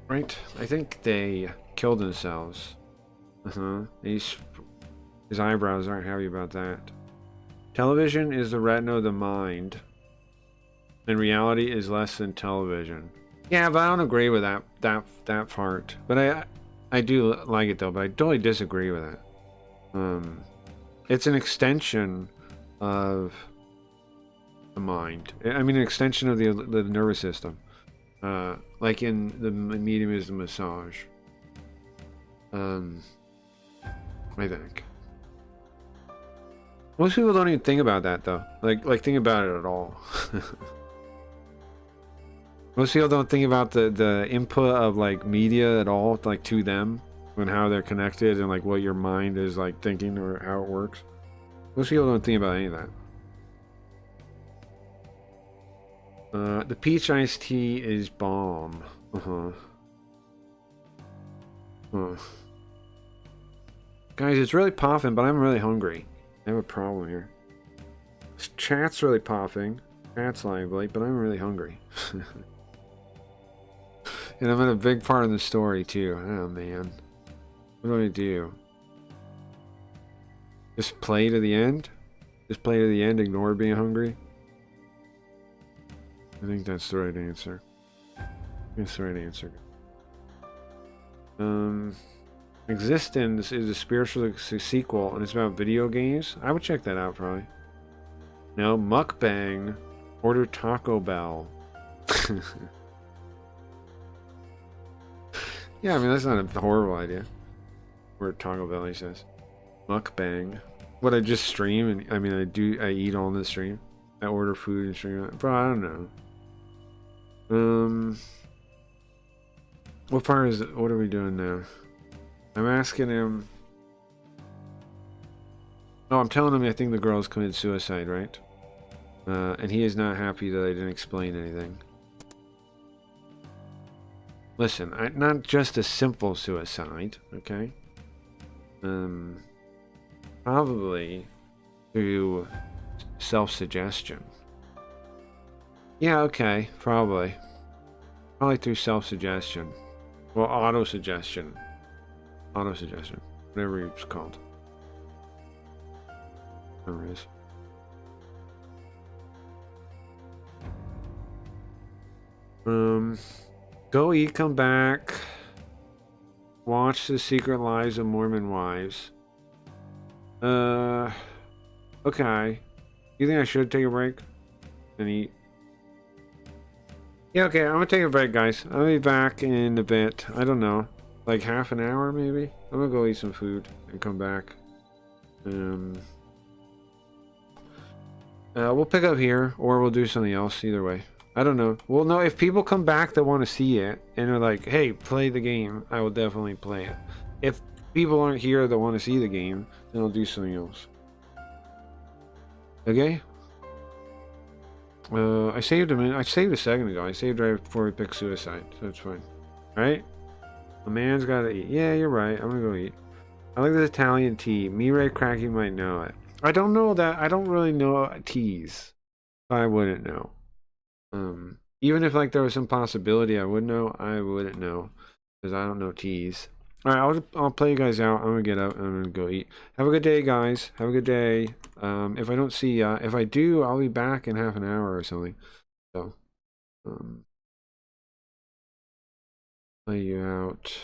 Right. I think they killed themselves. His eyebrows aren't happy about that. Television is the retina of the mind. And reality is less than television. Yeah, but I don't agree with that part. But I do like it though, but I totally disagree with it. It's an extension of the mind. I mean, an extension of the nervous system. Like in the medium is the massage. I think. Most people don't even think about that though. Like think about it at all. Most people don't think about the input of like media at all, like to them, and how they're connected, and like what your mind is like thinking or how it works. Most people don't think about any of that. The peach iced tea is bomb. Guys, it's really popping, but I'm really hungry. I have a problem here. This chat's really popping. Chat's lively, but I'm really hungry. And I'm in a big part of the story too. Oh man. What do I do? Just play to the end? Just play to the end, ignore being hungry? I think that's the right answer. That's the right answer. Existence is a spiritual sequel and it's about video games. I would check that out probably. No, mukbang. Order Taco Bell. Yeah, I mean, that's not a horrible idea. Or Taco Bell, he says. Mukbang. What, I just stream? And I mean, I eat on the stream. I order food and stream. Bro, I don't know. What part is it? What are we doing now? I'm asking him. Oh, I'm telling him I think the girls committed suicide, right? And he is not happy that I didn't explain anything. Listen, not just a simple suicide, okay? Probably through self-suggestion. Yeah, okay, probably. Probably through self-suggestion. Well, auto-suggestion. Auto-suggestion. Whatever it's called. Whatever it is. Go eat, come back. Watch The Secret Lives of Mormon Wives. Okay. You think I should take a break and eat? Yeah, okay, I'm gonna take a break, guys. I'll be back in a bit. I don't know. Like half an hour, maybe? I'm gonna go eat some food and come back. We'll pick up here, or we'll do something else, either way. I don't know. Well, no, if people come back that want to see it, and they're like, hey, play the game, I will definitely play it. If people aren't here that want to see the game, then I'll do something else. Okay? I saved a minute. I saved a second ago. I saved right before we picked suicide, so it's fine. Right? A man's gotta eat. Yeah, you're right. I'm gonna go eat. I like this Italian tea. Mirai Cracky might know it. I don't know that. I don't really know teas. I wouldn't know. Even if like there was some possibility I would know, I wouldn't know because I don't know teas. All right, I'll play you guys out. I'm gonna get up and I'm gonna go eat. Have a good day, guys. Have a good day. If I don't see ya, if I do, I'll be back in half an hour or something. So, play you out.